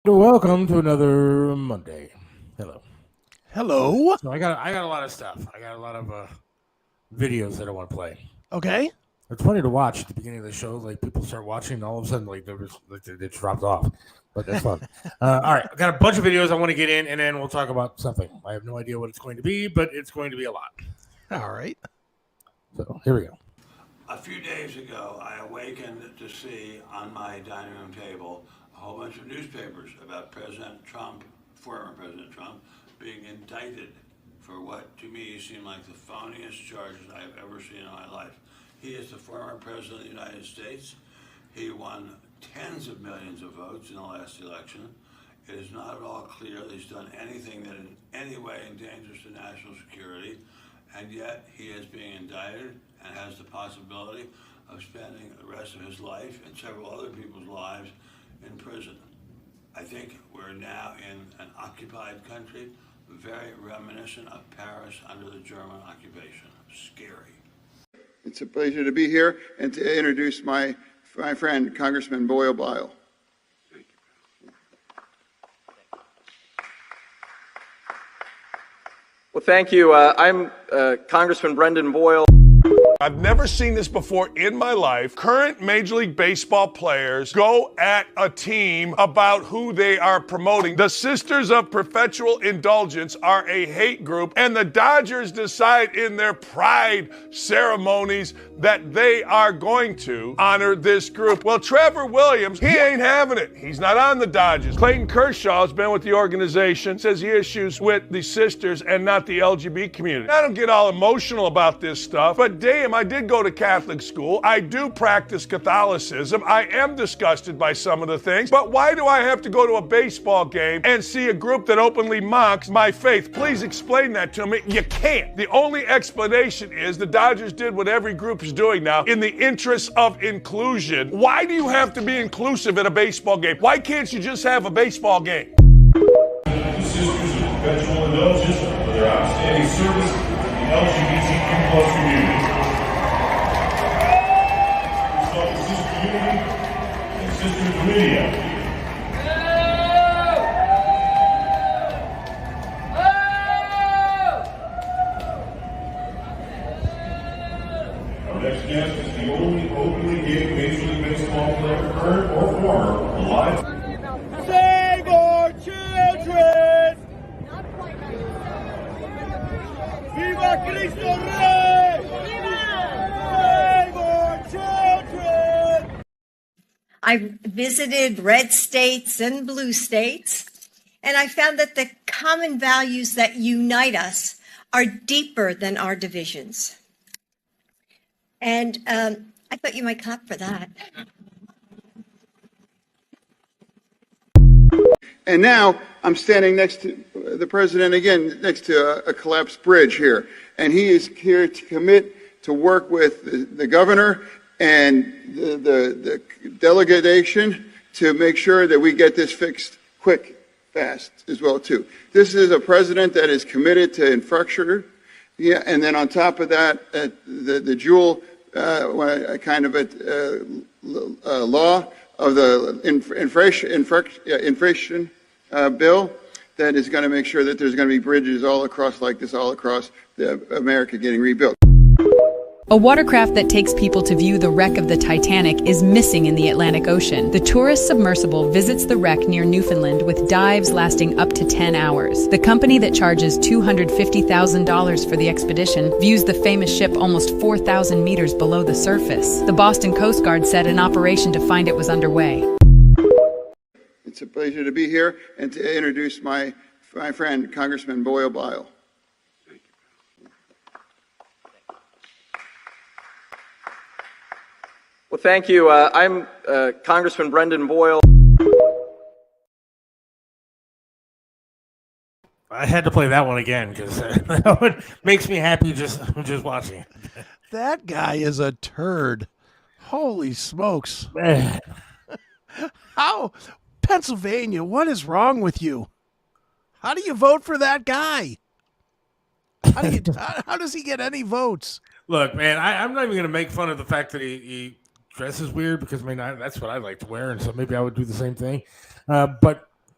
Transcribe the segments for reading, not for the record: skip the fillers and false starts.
Welcome to another Monday. Hello. Hello. So I got a lot of stuff. I got a lot of videos that I want to play. Okay. It's funny to watch at the beginning of the show. Like people start watching, and all of a sudden, like they dropped off. But that's fun. All right, I got a bunch of videos I want to get in, and then we'll talk about something. I have no idea what it's going to be, but it's going to be a lot. All right. So here we go. A few days ago, I awakened to see on my dining room table a whole bunch of newspapers about President Trump, former President Trump, being indicted for what to me seemed like the phoniest charges I have ever seen in my life. He is the former President of the United States. He won tens of millions of votes in the last election. It is not at all clear that he's done anything that in any way endangers the national security, and yet he is being indicted and has the possibility of spending the rest of his life and several other people's lives in prison. I think we're now in an occupied country, very reminiscent of Paris under the German occupation. Scary. It's a pleasure to be here and to introduce my friend, Congressman Boyle Bile. Well, thank you. I'm Congressman Brendan Boyle. I've never seen this before in my life. Current Major League Baseball players go at a team about who they are promoting. The Sisters of Perpetual Indulgence are a hate group, and the Dodgers decide in their pride ceremonies that they are going to honor this group. Well, Trevor Williams, he ain't having it. He's not on the Dodgers. Clayton Kershaw has been with the organization, says he has issues with the sisters and not the LGBT community. I don't get all emotional about this stuff, but damn, I did go to Catholic school. I do practice Catholicism. I am disgusted by some of the things, but why do I have to go to a baseball game and see a group that openly mocks my faith? Please explain that to me. You can't. The only explanation is the Dodgers did what every group is doing now in the interest of inclusion. Why do you have to be inclusive at a baseball game? Why can't you just have a baseball game? Sisters of Perpetual Indulgence for their outstanding service to the LGBTQ+ community. Sister Unity and Sister Lydia. Our next guest is the only openly gay Major League Baseball player, current or former, alive. Save our children! Viva Cristo Rey! Save our children! I visited red states and blue states, and I found that the common values that unite us are deeper than our divisions. And I thought you might clap for that. And now I'm standing next to the president again, next to a collapsed bridge here. And he is here to commit to work with the governor and the delegation to make sure that we get this fixed quick, fast as well, too. This is a president that is committed to infrastructure. Yeah, and then on top of that, the dual kind of law of the inflation bill that is going to make sure that there's going to be bridges all across like this, all across America getting rebuilt. A watercraft that takes people to view the wreck of the Titanic is missing in the Atlantic Ocean. The tourist submersible visits the wreck near Newfoundland with dives lasting up to 10 hours. The company that charges $250,000 for the expedition views the famous ship almost 4,000 meters below the surface. The Boston Coast Guard said an operation to find it was underway. It's a pleasure to be here and to introduce my friend, Congressman Boyle Bile. Well, thank you. I'm Congressman Brendan Boyle. I had to play that one again because that one makes me happy just watching it. That guy is a turd. Holy smokes. How? Pennsylvania, what is wrong with you? How do you vote for that guy? How does he get any votes? Look, man, I'm not even going to make fun of the fact that he dresses weird because, I mean, that's what I like to wear, and so maybe I would do the same thing. And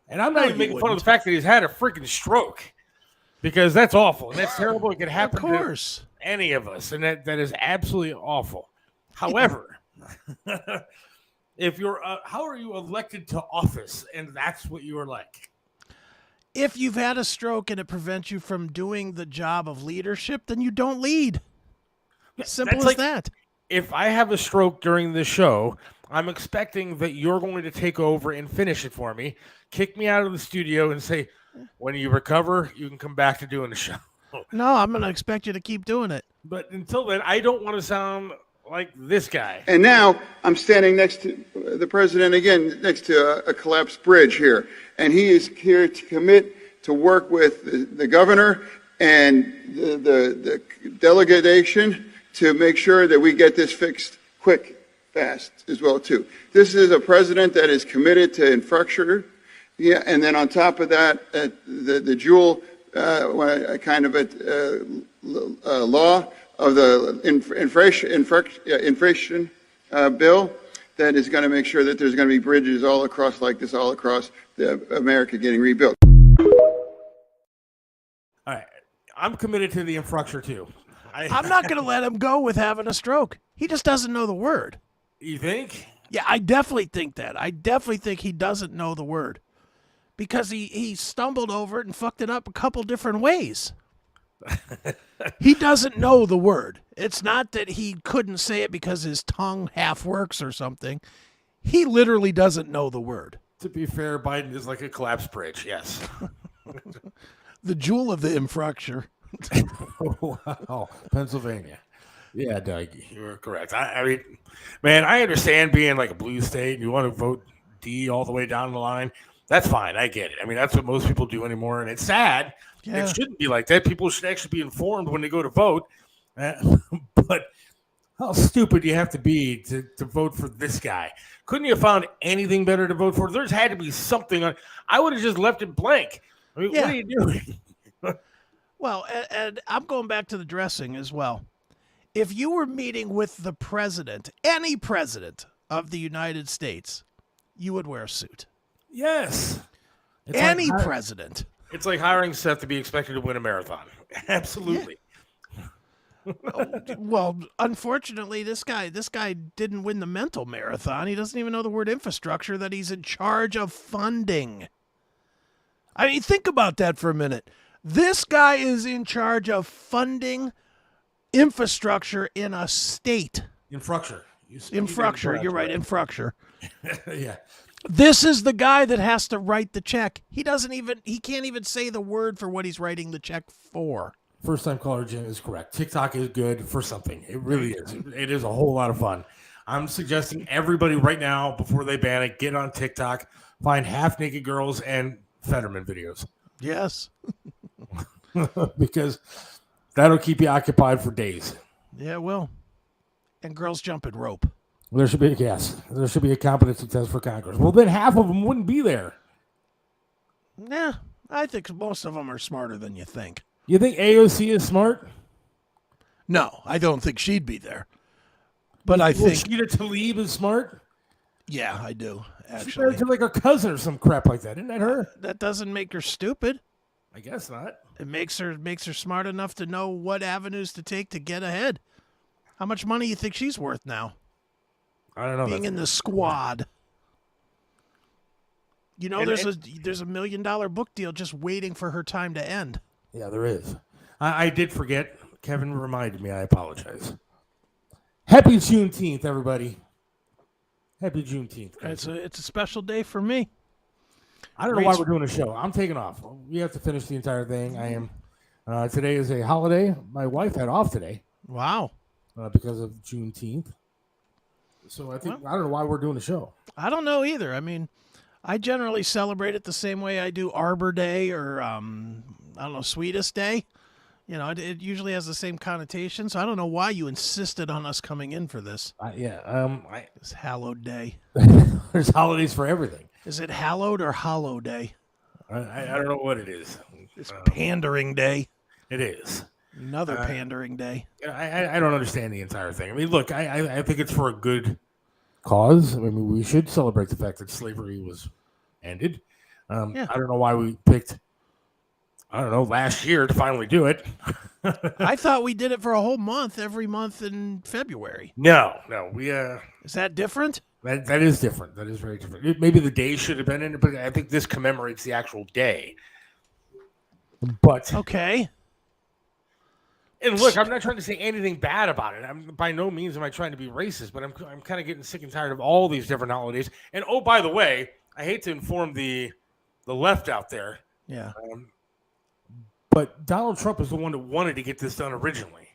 I'm not even making fun of the fact that he's had a freaking stroke because that's awful and that's terrible. It could happen to any of us, and that is absolutely awful. However, if you're, how are you elected to office, and that's what you are like? If you've had a stroke and it prevents you from doing the job of leadership, then you don't lead. Simple as that. If I have a stroke during this show, I'm expecting that you're going to take over and finish it for me, kick me out of the studio and say, when you recover, you can come back to doing the show. No, I'm going to expect you to keep doing it. But until then, I don't want to sound like this guy. And now I'm standing next to the president again, next to a collapsed bridge here. And he is here to commit to work with the governor and the delegation to make sure that we get this fixed quick, fast as well, too. This is a president that is committed to infrastructure. Yeah, and then on top of that, the dual kind of law of the inflation bill that is going to make sure that there's going to be bridges all across like this, all across America getting rebuilt. All right. I'm committed to the infrastructure, too. I'm not going to let him go with having a stroke. He just doesn't know the word. You think? Yeah, I definitely think that. I definitely think he doesn't know the word because he stumbled over it and fucked it up a couple different ways. He doesn't know the word. It's not that he couldn't say it because his tongue half works or something. He literally doesn't know the word. To be fair, Biden is like a collapsed bridge, yes. The jewel of the infrastructure. Wow, Pennsylvania. Yeah, Doug, you're correct. I mean, man, I understand being like a blue state and you want to vote D all the way down the line. That's fine. I get it. I mean, that's what most people do anymore, and it's sad. Yeah. It shouldn't be like that. People should actually be informed when they go to vote. But how stupid do you have to be to vote for this guy? Couldn't you have found anything better to vote for? There's had to be something on. I would have just left it blank. I mean, What are you doing? Well, and I'm going back to the dressing as well. If you were meeting with the president, any president of the United States, you would wear a suit. Yes. It's any president. It's like hiring Seth to be expected to win a marathon. Absolutely. Well, unfortunately, this guy didn't win the mental marathon. He doesn't even know the word infrastructure that he's in charge of funding. I mean, think about that for a minute. This guy is in charge of funding infrastructure in a state. Infrastructure. Infrastructure. You're right. Infrastructure. Yeah. This is the guy that has to write the check. He can't even say the word for what he's writing the check for. First time caller Jim is correct. TikTok is good for something. It really is. It is a whole lot of fun. I'm suggesting everybody right now, before they ban it, get on TikTok, find half-naked girls and Fetterman videos. Yes. Because that'll keep you occupied for days. Yeah, it will. And girls jumping rope. There should be a competency test for Congress. Well, then half of them wouldn't be there. Nah, I think most of them are smarter than you think. You think AOC is smart? No, I don't think she'd be there. But I think Sheeta Tlaib is smart. Yeah, I do. She's Actually, married to like her cousin or some crap like that. Isn't that her? that doesn't make her stupid. I guess not. It makes her smart enough to know what avenues to take to get ahead. How much money you think she's worth now? I don't know. Being in the squad. You know, there's a $1 million book deal just waiting for her time to end. Yeah, there is. I did forget. Kevin reminded me. I apologize. Happy Juneteenth, everybody. Happy Juneteenth. It's a special day for me. I don't know why we're doing a show. I'm taking off. We have to finish the entire thing. I am. Today is a holiday. My wife had off today. Wow. Because of Juneteenth. So I don't know why we're doing a show. I don't know either. I mean, I generally celebrate it the same way I do Arbor Day or, I don't know, Sweetest Day. You know, it usually has the same connotation, so I don't know why you insisted on us coming in for this. It's hallowed day. There's holidays for everything. Is it hallowed or hollow day? I don't know what it is. It's pandering day. It is. Another pandering day. I don't understand the entire thing. I mean, look, I think it's for a good cause. I mean, we should celebrate the fact that slavery was ended. I don't know why we picked, last year to finally do it. I thought we did it for a whole month, every month in February. No, we Is that different? That is different. That is very different. Maybe the day should have been in it, but I think this commemorates the actual day. But okay. And look, I'm not trying to say anything bad about it. By no means am I trying to be racist, but I'm kind of getting sick and tired of all these different holidays. And oh, by the way, I hate to inform the left out there. Yeah. But Donald Trump is the one that wanted to get this done originally,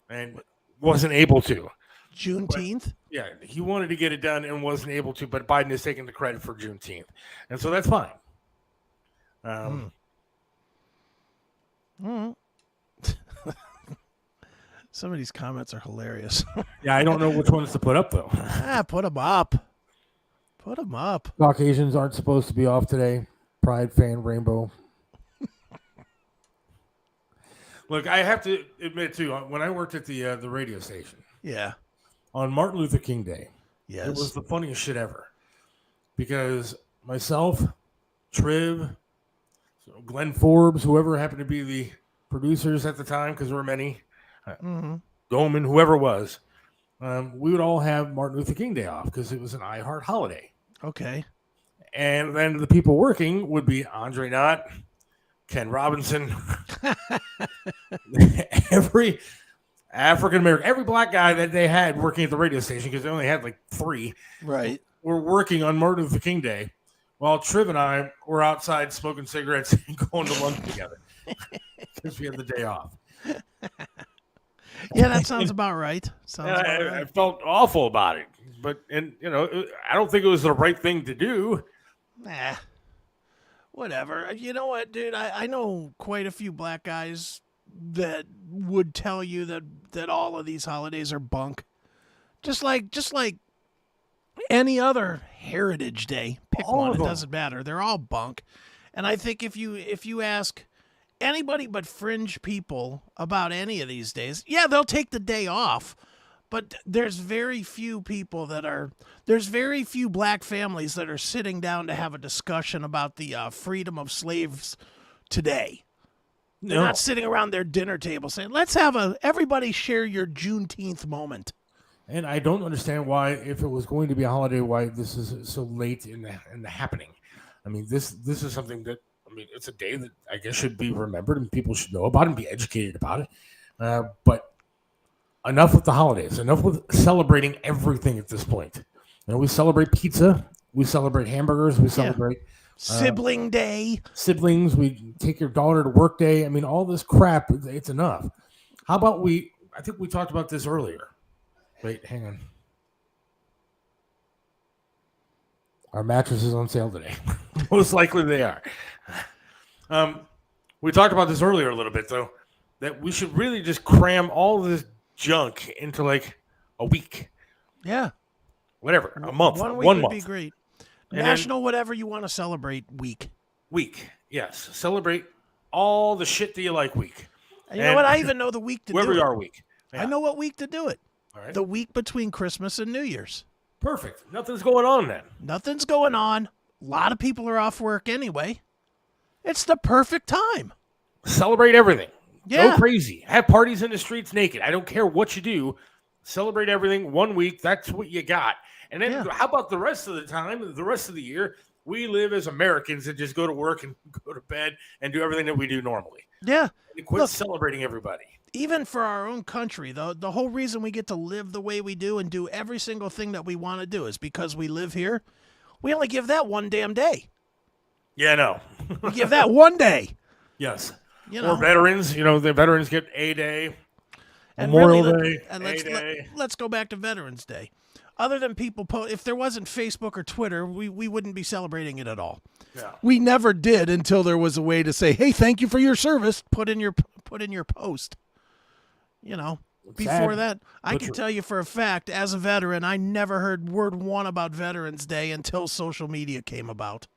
and wasn't able to. Juneteenth? Yeah, he wanted to get it done and wasn't able to, but Biden is taking the credit for Juneteenth. And so that's fine. Some of these comments are hilarious. Yeah, I don't know which ones to put up, though. Put them up. Put them up. Caucasians aren't supposed to be off today. Pride fan rainbow. Look, I have to admit, too, when I worked at the radio station. Yeah. On Martin Luther King Day. Yes. It was the funniest shit ever. Because myself, Triv, Glenn Forbes, whoever happened to be the producers at the time, because there were many, Goldman, whoever it was, we would all have Martin Luther King Day off because it was an iHeart holiday. Okay. And then the people working would be Andre Knott, Ken Robinson, every African-American, every black guy that they had working at the radio station, because they only had like 3, right, were working on Martin Luther King Day, while Triv and I were outside smoking cigarettes and going to lunch together because we had the day off. Yeah, that sounds about right. I felt awful about it, but I don't think it was the right thing to do. Nah, whatever. You know what, dude? I know quite a few black guys that would tell you that all of these holidays are bunk. Just like any other Heritage Day. Pick one, it doesn't matter. They're all bunk. And I think if you ask anybody but fringe people about any of these days, yeah, they'll take the day off. But there's very few black families that are sitting down to have a discussion about the freedom of slaves today. They're not sitting around their dinner table saying, let's have everybody share your Juneteenth moment. And I don't understand why, if it was going to be a holiday, why this is so late in the happening. I mean, this is something that, it's a day that I guess should be remembered and people should know about and be educated about it. But enough with the holidays. Enough with celebrating everything at this point. We celebrate pizza. We celebrate hamburgers. We celebrate sibling day. Siblings. We take your daughter to work day. All this crap. It's enough. How about I think we talked about this earlier. Wait, hang on. Our mattress is on sale today. Most likely they are. We talked about this earlier a little bit, though, that we should really just cram all of this junk into like a week. Yeah. Whatever. A month. 1 week 1 would month. be great. And National whatever you want to celebrate week. Week. Yes. Celebrate all the shit that you like week. And you know what? I even know the week to do it. Wherever you are week. Yeah. I know what week to do it. All right. The week between Christmas and New Year's. Perfect. Nothing's going on then. Nothing's going on. A lot of people are off work anyway. It's the perfect time. Celebrate everything. Yeah. Go crazy. Have parties in the streets naked. I don't care what you do. Celebrate everything 1 week. That's what you got. And then how about the rest of the time, the rest of the year? We live as Americans and just go to work and go to bed and do everything that we do normally. Yeah. And quit celebrating everybody. Even for our own country, the whole reason we get to live the way we do and do every single thing that we want to do is because we live here. We only give that one damn day. Yeah, no. We give that one day. Yes. You know. Or veterans, the veterans get a day. And Memorial really, Day, and day. let's go back to Veterans Day. Other than people, if there wasn't Facebook or Twitter, we wouldn't be celebrating it at all. Yeah. We never did until there was a way to say, "Hey, thank you for your service." Put in your post. Before that, I can tell you for a fact, as a veteran, I never heard word one about Veterans Day until social media came about.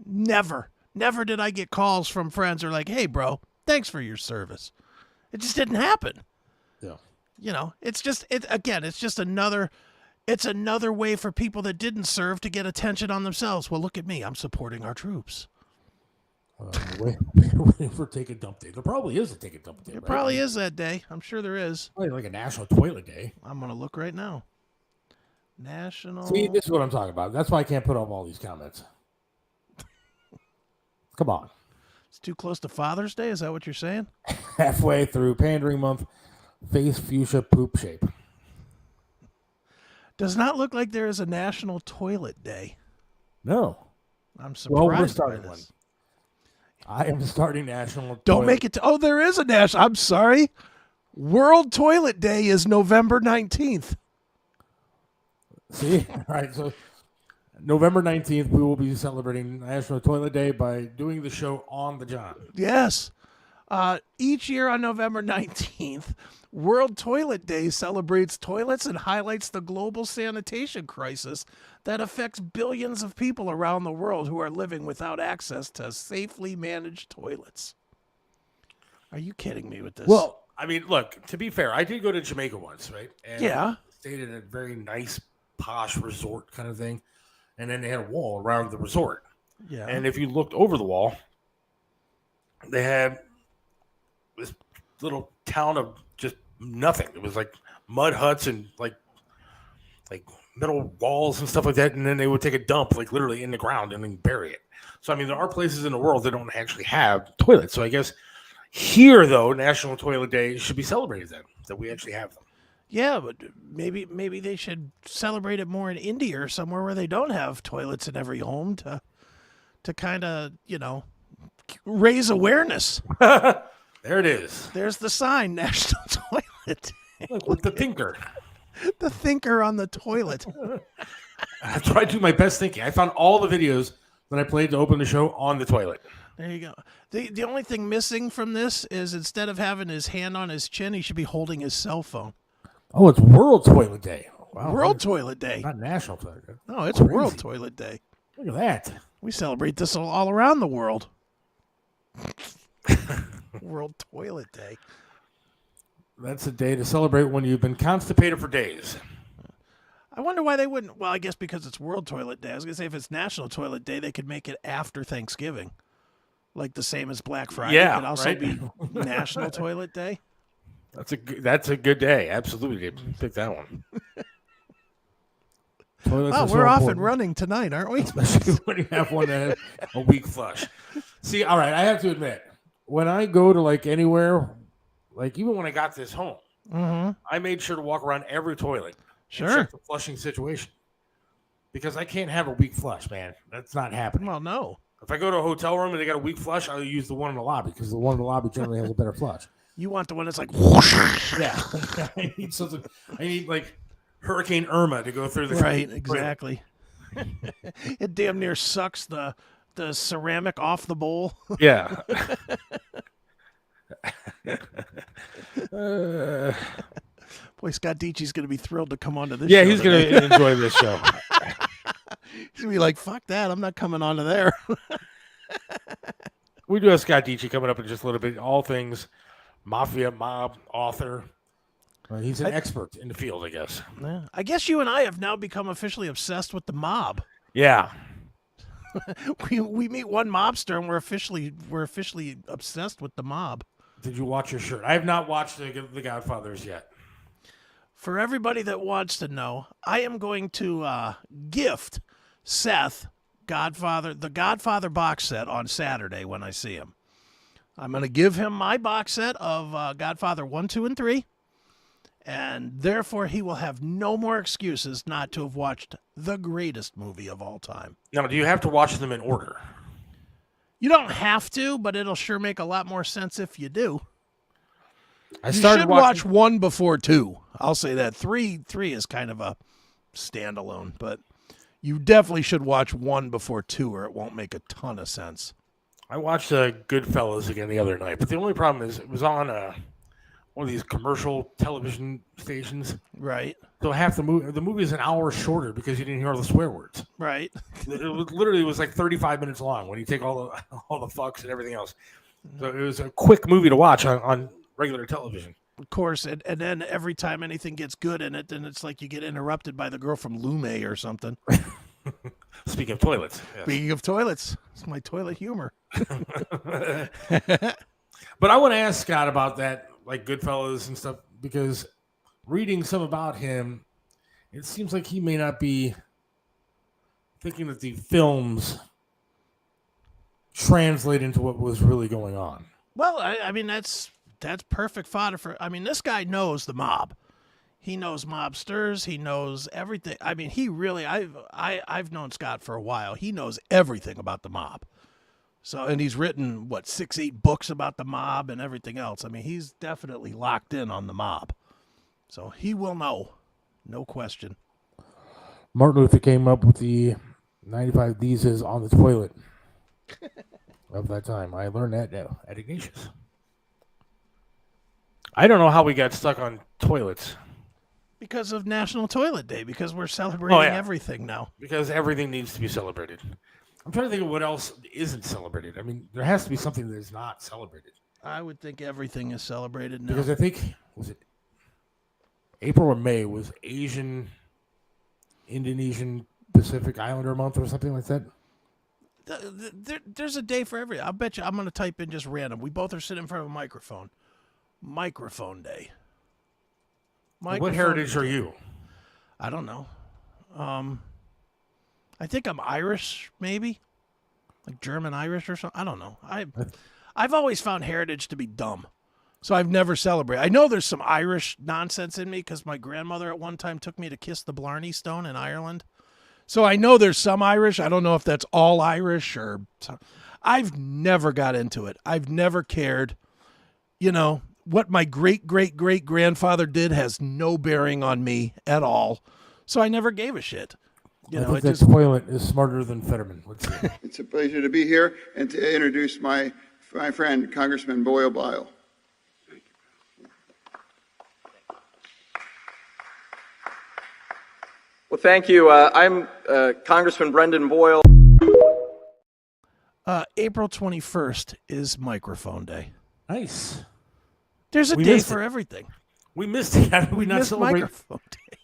Never did I get calls from friends who are like, "Hey, bro, thanks for your service." It just didn't happen. Yeah. It's just another way for people that didn't serve to get attention on themselves. Well, look at me. I'm supporting our troops. Waiting for take a dump day. There probably is a take a dump day. There probably is that day. I'm sure there is. Probably like a national toilet day. I'm going to look right now. National. See, this is what I'm talking about. That's why I can't put up all these comments. Come on. It's too close to Father's Day? Is that what you're saying? Halfway through pandering month, face fuchsia poop shape. Does not look like there is a National Toilet Day. No. I'm surprised we're starting by this. one. I am starting National Don't Toilet. make it. There is a national. I'm sorry. World Toilet Day is November 19th. See? All right. So November 19th, we will be celebrating National Toilet Day by doing the show on the John. Yes. Each year on November 19th, World Toilet Day celebrates toilets and highlights the global sanitation crisis that affects billions of people around the world who are living without access to safely managed toilets. Are you kidding me with this? Well, I mean, look, to be fair, I did go to Jamaica once, right? And Yeah. stayed in a very nice, posh resort kind of thing. And then they had a wall around the resort. Yeah. And if you looked over the wall, they had this little town of just nothing. It was like mud huts and like metal walls and stuff like that. And then they would take a dump, like literally in the ground, and then bury it. So, I mean, there are places in the world that don't actually have toilets. So I guess here, though, National Toilet Day should be celebrated then, that we actually have them. Yeah, but maybe they should celebrate it more in India or somewhere where they don't have toilets in every home to kind of, raise awareness. There it is. There's the sign, National Toilet. Look, with the thinker. The thinker on the toilet. I tried to do my best thinking. I found all the videos that I played to open the show on the toilet. There you go. The only thing missing from this is instead of having his hand on his chin, he should be holding his cell phone. Oh, it's World Toilet Day. Wow. World Toilet Day. Not National Toilet Day. No, it's Crazy. World Toilet Day. Look at that. We celebrate this all around the world. World Toilet Day. That's a day to celebrate when you've been constipated for days. I wonder why they wouldn't. Well, I guess because it's World Toilet Day. I was going to say if it's National Toilet Day, they could make it after Thanksgiving. Like the same as Black Friday. Yeah, It could also right? be National Toilet Day. That's a good day. Absolutely. Pick that one. Toilets Oh, are so we're off and important, running tonight, aren't we? especially when you have one that has a weak flush. See, all right, I have to admit, when I go to like anywhere, like even when I got this home, I made sure to walk around every toilet. Sure. And check the flushing situation. Because I can't have a weak flush, man. That's not happening. Well, no. If I go to a hotel room and they got a weak flush, I'll use the one in the lobby because the one in the lobby generally has a better flush. You want the one that's like whoosh. Yeah. I need something. I need like Hurricane Irma to go through the Right, exactly. It damn near sucks the ceramic off the bowl. Yeah. Boy, Scott Deitche's going to be thrilled to come onto this Yeah, show. he's going to enjoy this show. He's going to be like, fuck that. I'm not coming onto there. We do have Scott Deitche coming up in just a little bit. All things mafia, mob, author. He's an expert in the field, I guess. Yeah. I guess you and I have now become officially obsessed with the mob. Yeah. We meet one mobster and we're officially obsessed with the mob. Did you watch your shirt? I have not watched the Godfathers yet. For everybody that wants to know, I am going to gift Seth the Godfather box set on Saturday when I see him. I'm going to give him my box set of Godfather 1, 2, and 3, and therefore he will have no more excuses not to have watched the greatest movie of all time. Now, do you have to watch them in order? You don't have to, but it'll sure make a lot more sense if you do. I You started should watching. watch 1 before 2. I'll say that. 3 is kind of a standalone, but you definitely should watch 1 before 2 or it won't make a ton of sense. I watched Goodfellas again the other night, but the only problem is it was on one of these commercial television stations. Right. So half the movie is an hour shorter because you didn't hear all the swear words. Right. It was like 35 minutes long when you take all the fucks and everything else. So it was a quick movie to watch on regular television. Of course, and then every time anything gets good in it, then it's like you get interrupted by the girl from Lume or something. Speaking of toilets. Yes. Speaking of toilets, it's my toilet humor. But I want to ask Scott about that, like Goodfellas and stuff, because reading some about him, it seems like he may not be thinking that the films translate into what was really going on. Well, I mean, that's perfect fodder for. I mean, this guy knows the mob. He knows mobsters. He knows everything. I mean, he really. I've known Scott for a while. He knows everything about the mob. So, and he's written 6, 8 books about the mob and everything else. I mean, he's definitely locked in on the mob. So he will know, no question. Martin Luther came up with the 95 Theses on the toilet of that time. I learned that now at Ignatius. I don't know how we got stuck on toilets. Because of National Toilet Day, because we're celebrating everything now. Because everything needs to be celebrated. I'm trying to think of what else isn't celebrated. I mean, there has to be something that is not celebrated. I would think everything is celebrated now. Because I think, was it April or May was Indonesian Pacific Islander Month or something like that? There's a day for every. I'll bet you I'm going to type in just random. We both are sitting in front of a microphone. Microphone Day. What heritage are you? I don't know. I think I'm Irish, maybe, like German Irish or something. I don't know. I've always found heritage to be dumb, so I've never celebrated. I know there's some Irish nonsense in me because my grandmother at one time took me to kiss the Blarney Stone in Ireland. So I know there's some Irish. I don't know if that's all Irish or. I've never got into it. I've never cared. You know, what my great-great-great-grandfather did has no bearing on me at all. So I never gave a shit. I think that toilet is smarter than Fetterman. Let's see. It's a pleasure to be here and to introduce my friend, Congressman Boyle Bile. Well, thank you. I'm Congressman Brendan Boyle. April 21st is Microphone Day. Nice. There's a day for everything. We missed it. How did we not celebrate Microphone Day?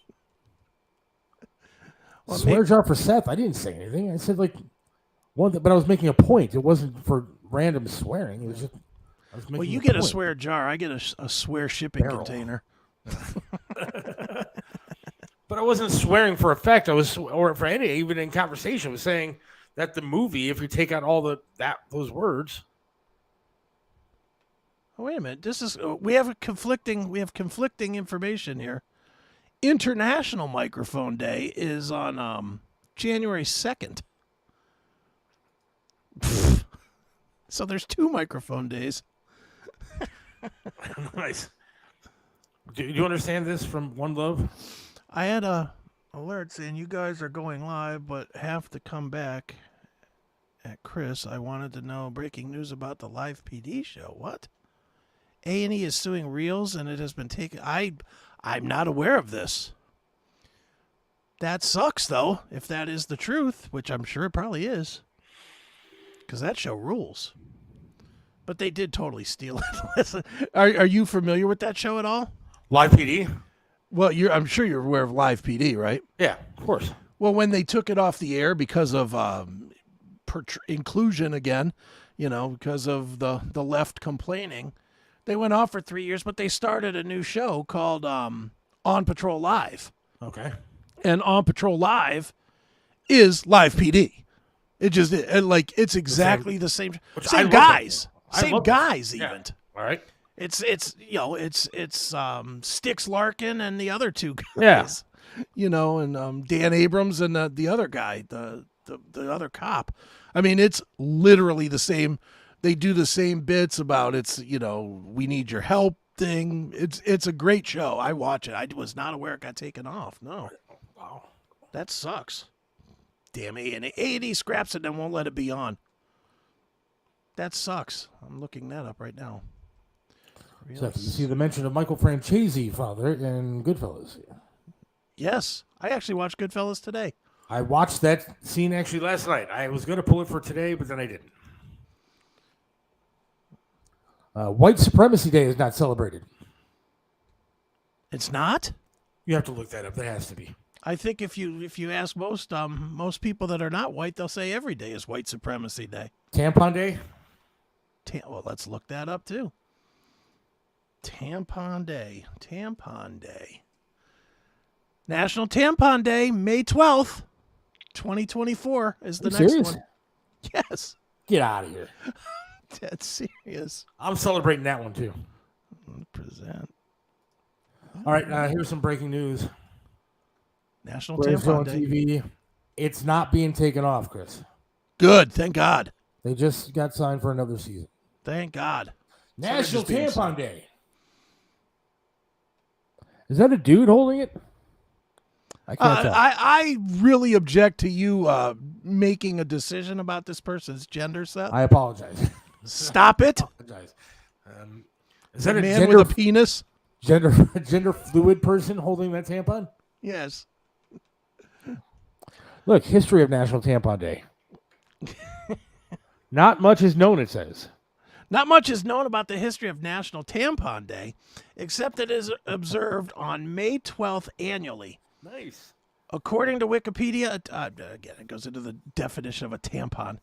Well, swear jar for Seth. I didn't say anything. I said one, but I was making a point. It wasn't for random swearing. It was just. I was making Well, you get a point. swear jar. I get a swear shipping Barrel. container. But I wasn't swearing for effect. I was, or for any, even in conversation, I was saying that the movie, if you take out all those words. Oh, wait a minute. This is we have conflicting information here. International Microphone Day is on January 2nd. So there's 2 microphone days. Nice. Do you understand this from One Love? I had a Alert saying you guys are going live, but have to come back. At Chris, I wanted to know breaking news about the live PD show. What? A&E is suing Reels, and it has been taken. I'm not aware of this. That sucks, though, if that is the truth, which I'm sure it probably is, because that show rules. But they did totally steal it. Listen, are you familiar with that show at all? Live PD? Well, I'm sure you're aware of Live PD, right? Yeah, of course. Well, when they took it off the air because of inclusion again, because of the left complaining, they went off for 3 years, but they started a new show called On Patrol Live. Okay. And On Patrol Live is Live PD. It's exactly the same guys. Same guys even. Yeah. All right. It's Styx Larkin and the other two Yeah. guys. And Dan Abrams and the other guy, the other cop. I mean, it's literally the same. They do the same bits about we need your help thing. It's a great show. I watch it. I was not aware it got taken off. No. Wow. That sucks. Damn A&E scraps it and won't let it be on. That sucks. I'm looking that up right now. So you see the mention of Michael Franzese, father, in Goodfellas. Yes. I actually watched Goodfellas today. I watched that scene actually last night. I was going to pull it for today, but then I didn't. White Supremacy Day is not celebrated. It's not? You have to look that up. That has to be. I think if you ask most people that are not white, they'll say every day is White Supremacy Day. Tampon Day? Well, let's look that up too. Tampon Day. National Tampon Day, May 12th, 2024 is the next one. Yes. Get out of here. That's serious. I'm celebrating that one too. Present. All right, here's some breaking news. National Tampon Day. TV. It's not being taken off, Chris. Good, thank God. They just got signed for another season. Thank God. National Tampon Day. Is that a dude holding it? I can't tell. I really object to you making a decision about this person's gender, Seth. I apologize. Stop it. Is that a man with a penis? Gender fluid person holding that tampon? Yes. Look, history of National Tampon Day. Not much is known, it says. Not much is known about the history of National Tampon Day, except it is observed on May 12th annually. Nice. According to Wikipedia, again, it goes into the definition of a tampon.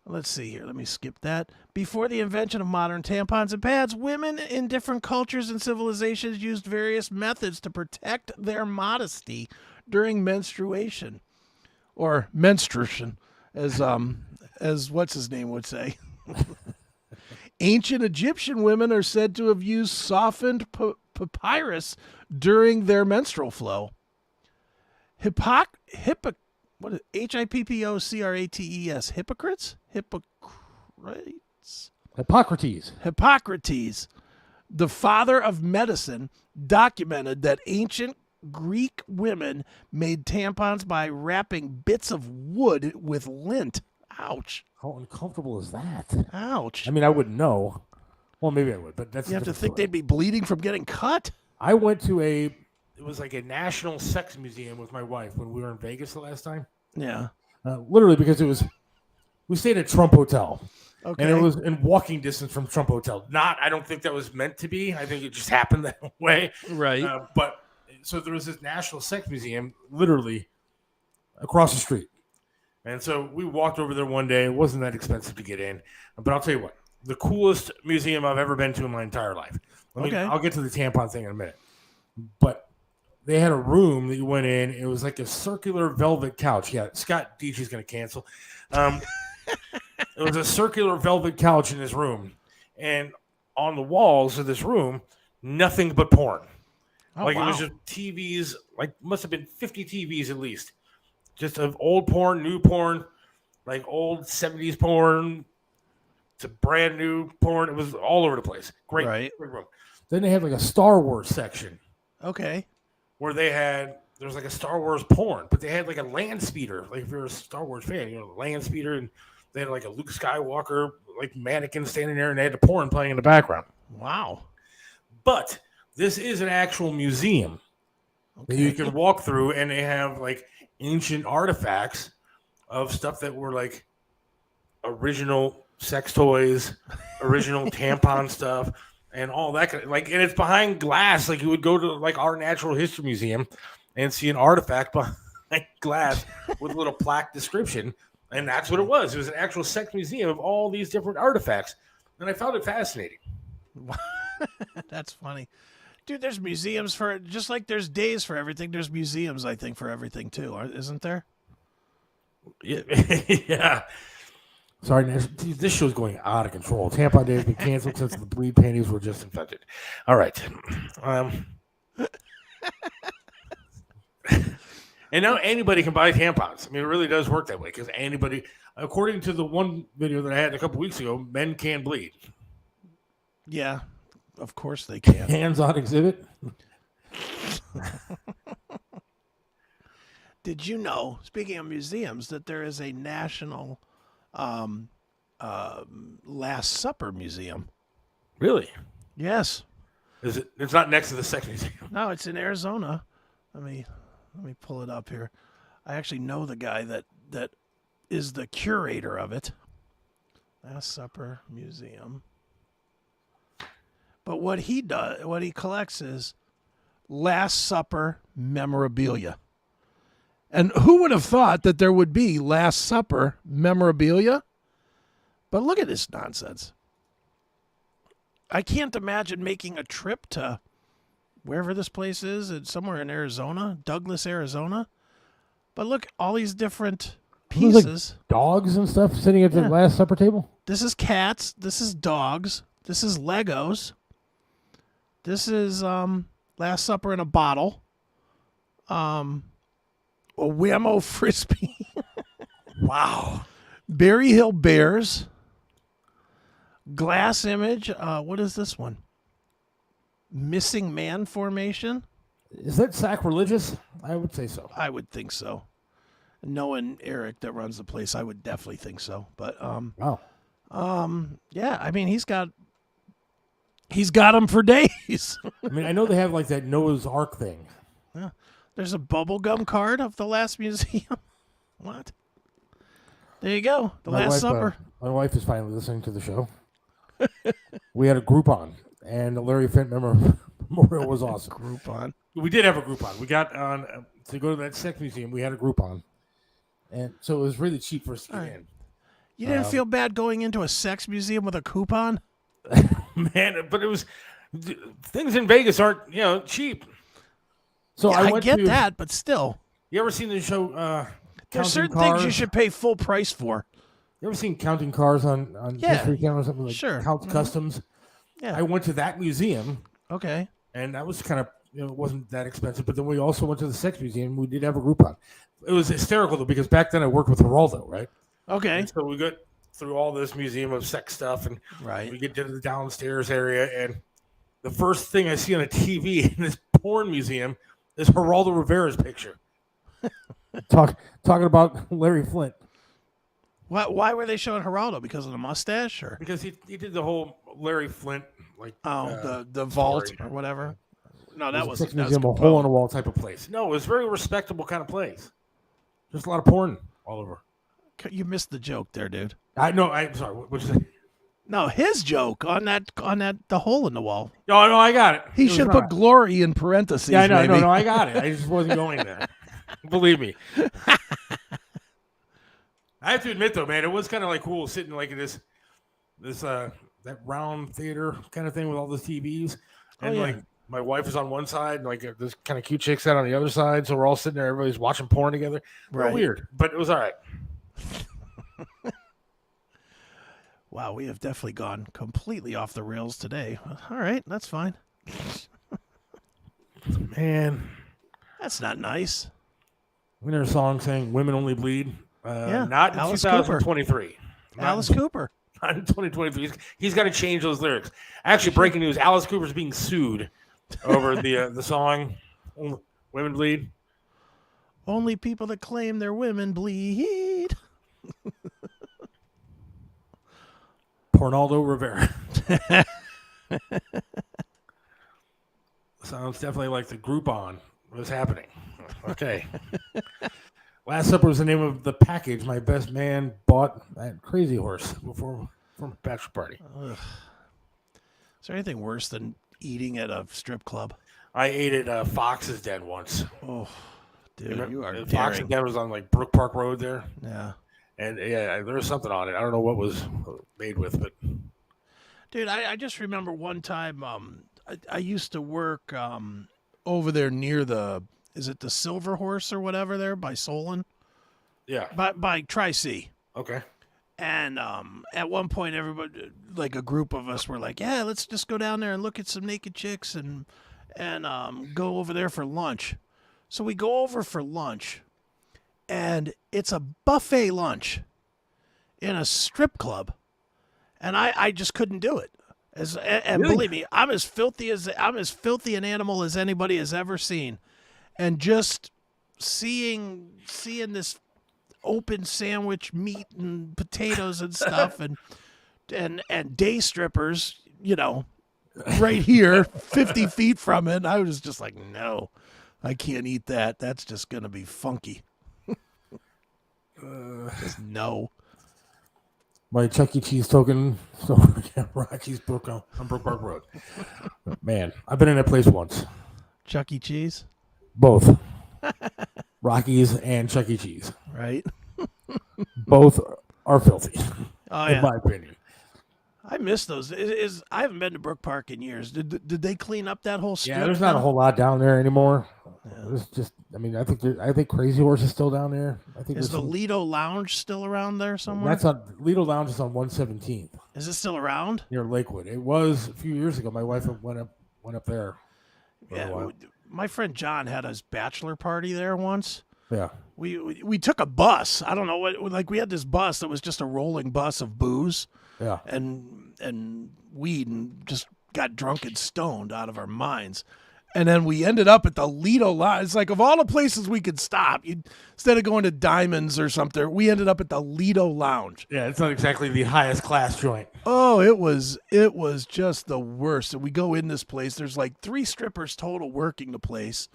Let's see here. Let me skip that. Before the invention of modern tampons and pads, women in different cultures and civilizations used various methods to protect their modesty during menstruation. Or menstruation, as what's his name would say. Ancient Egyptian women are said to have used softened papyrus during their menstrual flow. Hippocrates? Hippocrates, the father of medicine, documented that ancient Greek women made tampons by wrapping bits of wood with lint. Ouch. How uncomfortable is that? Ouch. I mean, I wouldn't know. Well, maybe I would, but that's... You have to think they'd be bleeding from getting cut? I went to it was like a national sex museum with my wife when we were in Vegas the last time. Yeah. Literally because we stayed at Trump Hotel. Okay. And it was in walking distance from Trump Hotel. I don't think that was meant to be. I think it just happened that way. Right. But so there was this national sex museum literally across the street. And so we walked over there one day. It wasn't that expensive to get in. But I'll tell you what, the coolest museum I've ever been to in my entire life. I'll get to the tampon thing in a minute. But they had a room that you went in. It was like a circular velvet couch. Yeah, Scott Deitche is going to cancel. It was a circular velvet couch in this room. And on the walls of this room, nothing but porn. Oh, wow. It was just TVs, must have been 50 TVs at least. Just of old porn, new porn, like old 70s porn to brand new porn. It was all over the place. Great room. Then they had like a Star Wars section. Okay. Where they had there was like a Star Wars porn, but they had like a land speeder. Like if you're a Star Wars fan, you know, the land speeder, and they had like a Luke Skywalker like mannequin standing there, and they had the porn playing in the background. Wow. But this is an actual museum that you can walk through, and they have like ancient artifacts of stuff that were like original sex toys, original tampon stuff, and all that kind of, like, and it's behind glass. Like you would go to like our Natural History Museum and see an artifact behind glass with a little plaque description, and that's what it was. It was an actual sex museum of all these different artifacts, and I found it fascinating. That's funny. Dude, there's museums for, just like there's days for everything, there's museums, I think, for everything too, isn't there? Yeah. Yeah. Sorry, this show's going out of control. Tampon Day has been canceled since the bleed panties were just invented. All right. And now anybody can buy tampons. I mean, it really does work that way because anybody, according to the one video that I had a couple weeks ago, men can bleed. Yeah, of course they can. Hands on exhibit. Did you know, speaking of museums, that there is a national Last Supper museum? Really? Yes. Is it? It's not next to the sex museum. No, it's in Arizona. Let me pull it up here. I actually know the guy that is the curator of it. Last Supper Museum. But what he collects is Last Supper memorabilia. And who would have thought that there would be Last Supper memorabilia? But look at this nonsense. I can't imagine making a trip to wherever this place is. It's somewhere in Arizona, Douglas, Arizona. But look, all these different pieces. Like dogs and stuff sitting at the Last Supper table? This is cats. This is dogs. This is Legos. This is Last Supper in a bottle. A Whammo Frisbee. Wow. Berry Hill Bears. Glass image. What is this one? Missing Man Formation. Is that sacrilegious? I would say so. I would think so. Knowing Eric that runs the place, I would definitely think so. But wow. Yeah, I mean he's got them for days. I mean, I know they have like that Noah's Ark thing. Yeah. There's a bubblegum card of the Last Museum. What? There you go. The Last Supper. My wife is finally listening to the show. We had a Groupon, and the Larry Flint Memorial was awesome. Groupon. We did have a Groupon. We got on to go to that sex museum. We had a Groupon, and so it was really cheap for us to get in. You didn't feel bad going into a sex museum with a coupon? Man, but it was things in Vegas aren't cheap. So yeah, I get that, but still. You ever seen the show? There's certain things you should pay full price for. You ever seen Counting Cars on History Channel or something like sure. Count Customs? Yeah. I went to that museum. Okay. And that was kind of, it wasn't that expensive. But then we also went to the sex museum. We did have a Groupon. It was hysterical, though, because back then I worked with Geraldo, right? Okay. And so we got through all this museum of sex stuff, and we get to the downstairs area, and the first thing I see on a TV in this porn museum is Geraldo Rivera's picture. Talking about Larry Flint. Why were they showing Geraldo? Because of the mustache, or because he did the whole Larry Flint the vault or whatever? No, that was a hole in the wall type of place. No, it was a very respectable kind of place. Just a lot of porn all over. You missed the joke there, dude. I'm sorry. What'd you say? No, his joke on that the hole in the wall. No, I got it. He should put glory in parentheses. Yeah, maybe. No, I got it. I just wasn't going there. Believe me. I have to admit, though, man, it was kind of like cool sitting like in this that round theater kind of thing with all the TVs, and like my wife is on one side, and like this kind of cute chick sat on the other side, so we're all sitting there, everybody's watching porn together. Right. Weird, but it was all right. Wow, we have definitely gone completely off the rails today. All right, that's fine. Man, that's not nice. We heard a song saying "Women Only Bleed." Not in Alice 2023. Cooper. Alice Cooper. Not in 2023. He's got to change those lyrics. Actually, breaking news: Alice Cooper's being sued over the song "Women Bleed." Only people that claim their women bleed. Pornaldo Rivera. Sounds definitely like the Groupon was happening. Okay. Last Supper was the name of the package my best man bought at Crazy Horse before from a bachelor party. Ugh. Is there anything worse than eating at a strip club? I ate at Fox's Den once. Oh, dude, you are Fox's daring. Den was on like Brook Park Road there. Yeah. And yeah, there was something on it. I don't know what was made with, but Dude, I just remember one time I used to work over there near is it the Silver Horse or whatever there by Solon? yeah. By Tri-C. Okay. And at one point, everybody, like a group of us, were like, "Yeah, let's just go down there and look at some naked chicks and go over there for lunch." So we go over for lunch, and it's a buffet lunch in a strip club, and I just couldn't do it. And Really? believe me, I'm as filthy an animal as anybody has ever seen, and just seeing this open sandwich meat and potatoes and stuff and day strippers, right here 50 feet from it. I was just like, no, I can't eat that. That's just going to be funky. Just no. My Chuck E. Cheese token. So Rocky's Brook on Brook Park Road. Man, I've been in that place once. Chuck E. Cheese? Both. Rocky's and Chuck E. Cheese. Right. Both are filthy. Oh, in yeah. my opinion. I miss those. I haven't been to Brook Park in years. Did they clean up that whole strip? Yeah, there's not a whole lot down there anymore. It's just, I think Crazy Horse is still down there. I think Is the Lido Lounge still around there somewhere? That's on Lido Lounge is on 117th Is it still around? near Lakewood. It was a few years ago. My wife went up there. For a Yeah, while. my friend John had his bachelor party there once. Yeah. We took a bus. I don't know what, like, we had this bus that was just a rolling bus of booze Yeah. and weed, and just got drunk and stoned out of our minds. And then we ended up at the Lido Lounge. It's like, of all the places we could stop, instead of going to Diamonds or something, we ended up at the Lido Lounge. Yeah, it's not exactly the highest class joint. Oh, it was just the worst. And we go in this place. There's like 3 strippers total working the place.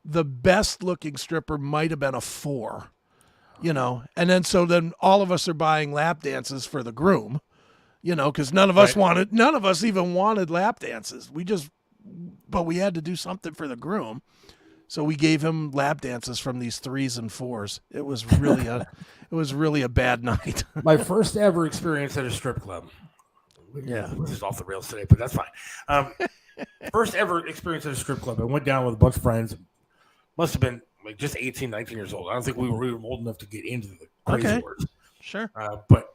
The best looking stripper might have been a 4, and then all of us are buying lap dances for the groom, because none of us even wanted lap dances. But we had to do something for the groom. So we gave him lap dances from these 3s and 4s. It was really a bad night. My first ever experience at a strip club. Yeah. This is off the rails today, but that's fine. First ever experience at a strip club. I went down with a bunch of friends. Must have been like just 18, 19 years old. I don't think we were even old enough to get into the Crazy Horse. Sure. But,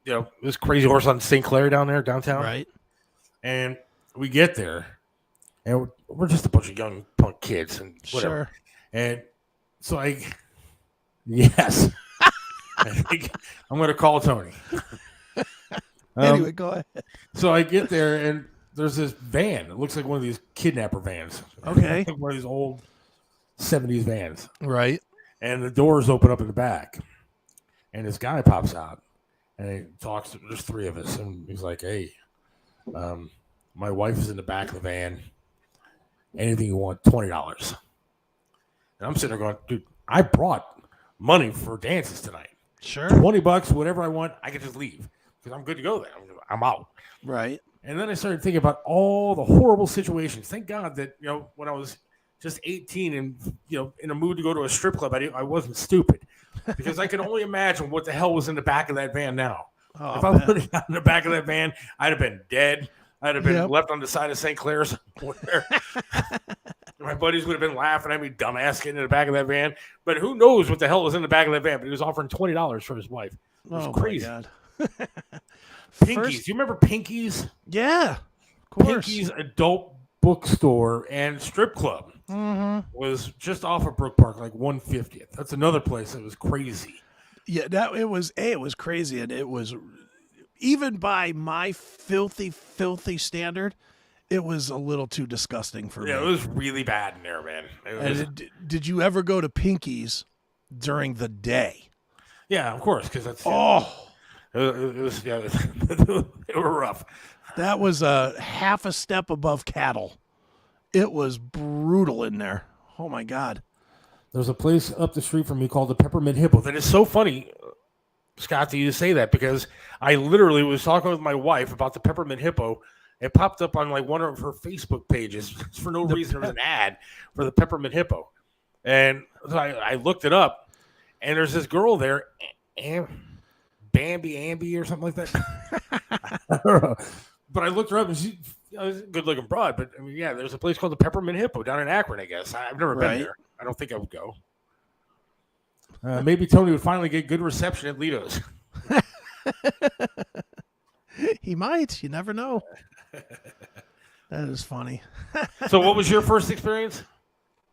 it was Crazy Horse on St. Clair down there, downtown. Right. And we get there, and we're just a bunch of young punk kids and whatever. Sure. And so yes. I think I'm going to call Tony. Anyway, go ahead. So I get there, and there's this van. It looks like one of these kidnapper vans. Okay. One of these old 70s vans. Right. And the doors open up in the back. And this guy pops out. And he talks to, there's 3 of us. And he's like, hey, my wife is in the back of the van. Anything you want, $20. And I'm sitting there going, dude, I brought money for dances tonight. Sure. $20, whatever I want, I can just leave. Because I'm good to go there. I'm out. Right. And then I started thinking about all the horrible situations. Thank God that, when I was just 18 and, in a mood to go to a strip club, I wasn't stupid. Because I can only imagine what the hell was in the back of that van now. Oh, if I would have gotten in the back of that van, I'd have been dead. I'd have been Yep. left on the side of St. Clair's. My buddies would have been laughing at me, dumbass, getting in the back of that van. But who knows what the hell was in the back of that van? But he was offering $20 for his wife. It was crazy. My God. Pinkies. Do you remember Pinkies? Yeah, of course. Pinkies Adult Bookstore and Strip Club was just off of Brook Park, like 150th. That's another place that was crazy. Yeah, it was crazy, and it was, even by my filthy standard, it was a little too disgusting for me. Yeah, it was really bad in there, man. Did you ever go to Pinkies during the day. Yeah, of course, because that's it was yeah, they were rough. That was a half a step above cattle. It was brutal in there. Oh my God. There's a place up the street from me called the Peppermint Hippo. That is so funny, Scott, that you say that, because I literally was talking with my wife about the Peppermint Hippo. It popped up on like one of her Facebook pages for no reason. There was an ad for the Peppermint Hippo, and so I looked it up, and there's this girl there, Bambi Ambi or something like that. I don't know. But I looked her up, and she was a good-looking broad. But I mean, yeah, there's a place called the Peppermint Hippo down in Akron, I guess. I've never been there. I don't think I would go. Maybe Tony would finally get good reception at Lito's. He might. You never know. That is funny. So what was your first experience?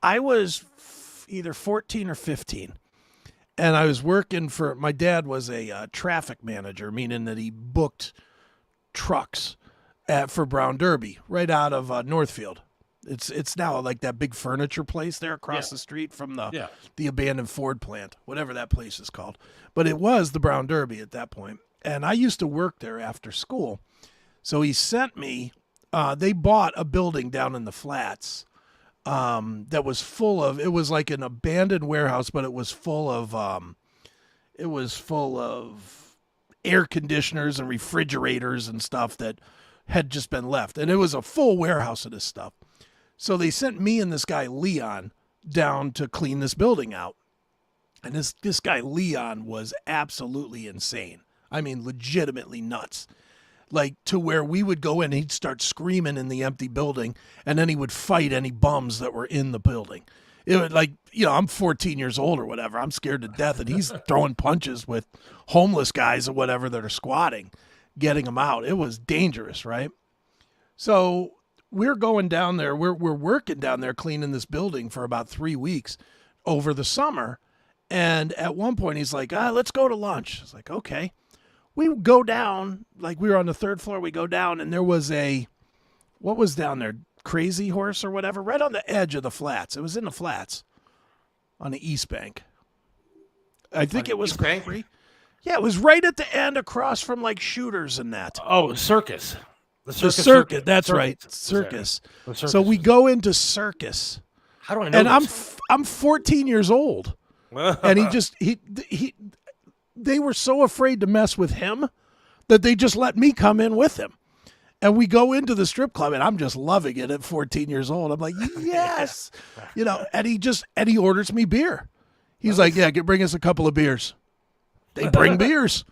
I was either 14 or 15. And I was working for, my dad was a traffic manager, meaning that he booked trucks for Brown Derby right out of Northfield. It's now like that big furniture place there across the street from the abandoned Ford plant, whatever that place is called. But it was the Brown Derby at that point. And I used to work there after school. So he sent me, they bought a building down in the flats that was full of, it was like an abandoned warehouse, but it was full of air conditioners and refrigerators and stuff that had just been left. And it was a full warehouse of this stuff. So they sent me and this guy, Leon, down to clean this building out. And this guy, Leon, was absolutely insane. I mean, legitimately nuts. Like, to where we would go in and he'd start screaming in the empty building, and then he would fight any bums that were in the building. It would, like, you know, I'm 14 years old or whatever. I'm scared to death, and he's throwing punches with homeless guys or whatever that are squatting, getting them out. It was dangerous, right? So we're going down there. We're working down there cleaning this building for about 3 weeks over the summer. And at one point he's like, let's go to lunch. I was like, okay. We go down, like we were on the third floor. We go down and there was what was down there? Crazy Horse or whatever, right on the edge of the flats. It was in the flats on the East Bank. I think it was free. Yeah, it was right at the end across from like Shooters and that. Oh, Circus. The Circus. That's right. Circus. So we go into Circus. How do I know? And this? I'm 14 years old. And they were so afraid to mess with him that they just let me come in with him. And we go into the strip club, and I'm just loving it at 14 years old. I'm like, yes. You know, and he orders me beer. He's like, yeah, bring us a couple of beers. They bring beers.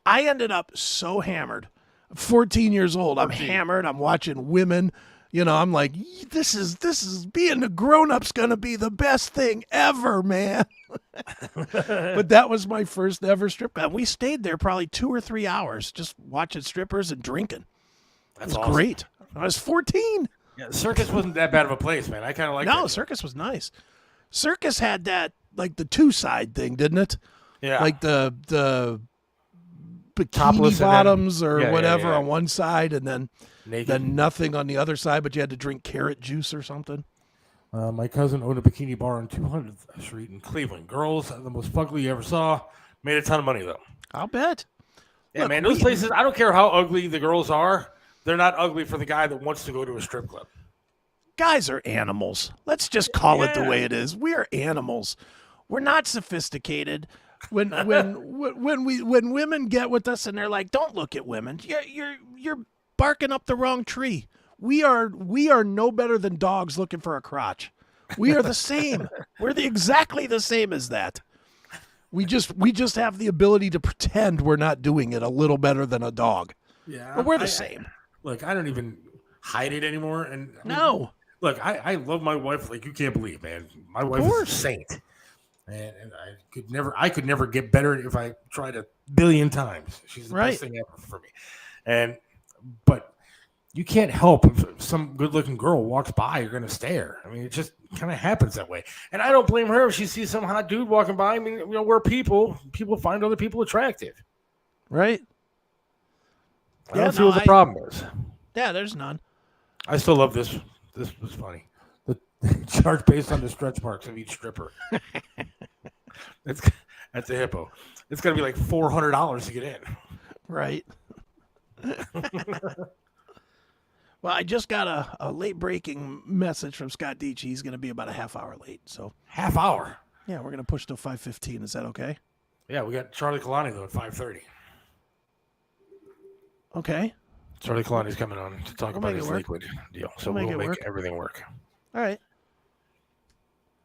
I ended up so hammered. 14 years old. I'm hammered. I'm watching women. You know, I'm like, this is being a grown-up's going to be the best thing ever, man. But that was my first ever strip club. We stayed there probably 2 or 3 hours just watching strippers and drinking. That's awesome. Great. I was 14. Yeah, Circus wasn't that bad of a place, man. I kind of like that. No, Circus was nice. Circus had that, like the two-side thing, didn't it? Yeah. Like the bikini topless bottoms then, or whatever on one side, and then naked. Nothing on the other side, but you had to drink carrot juice or something. My cousin owned a bikini bar on 200th Street in Cleveland. Girls, the most fugly you ever saw. Made a ton of money, though. I'll bet. Yeah, man, those places, I don't care how ugly the girls are. They're not ugly for the guy that wants to go to a strip club. Guys are animals. Let's just call it the way it is. We are animals. We're not sophisticated. When women get with us and they're like, "Don't look at women. You're barking up the wrong tree." We are no better than dogs looking for a crotch. We are the same. We're exactly the same as that. We just have the ability to pretend we're not doing it a little better than a dog. Yeah, but we're the same. Look, I don't even hide it anymore. And no. Look, I love my wife like you can't believe, man. My wife is a saint. And I could never get better if I tried 1 billion times. She's the best thing ever for me. But you can't help if some good-looking girl walks by, you're going to stare. I mean, it just kind of happens that way. And I don't blame her if she sees some hot dude walking by. I mean, you know, we're people find other people attractive. Right. I don't see what the problem is. Yeah, there's none. I still love this. This was funny. The charge based on the stretch marks of each stripper. It's at the Hippo. It's gonna be like $400 to get in. Right. Well, I just got a late breaking message from Scott Deitche. He's going to be about a half hour late. So Half hour. yeah, we're going to push till 5:15. Is that okay? Yeah, we got Charlie Callani though at 5:30. Okay. Charlie Callani's coming on to talk We'll about make it his work. Lakewood deal. So We'll make we'll it make work. everything work. All right.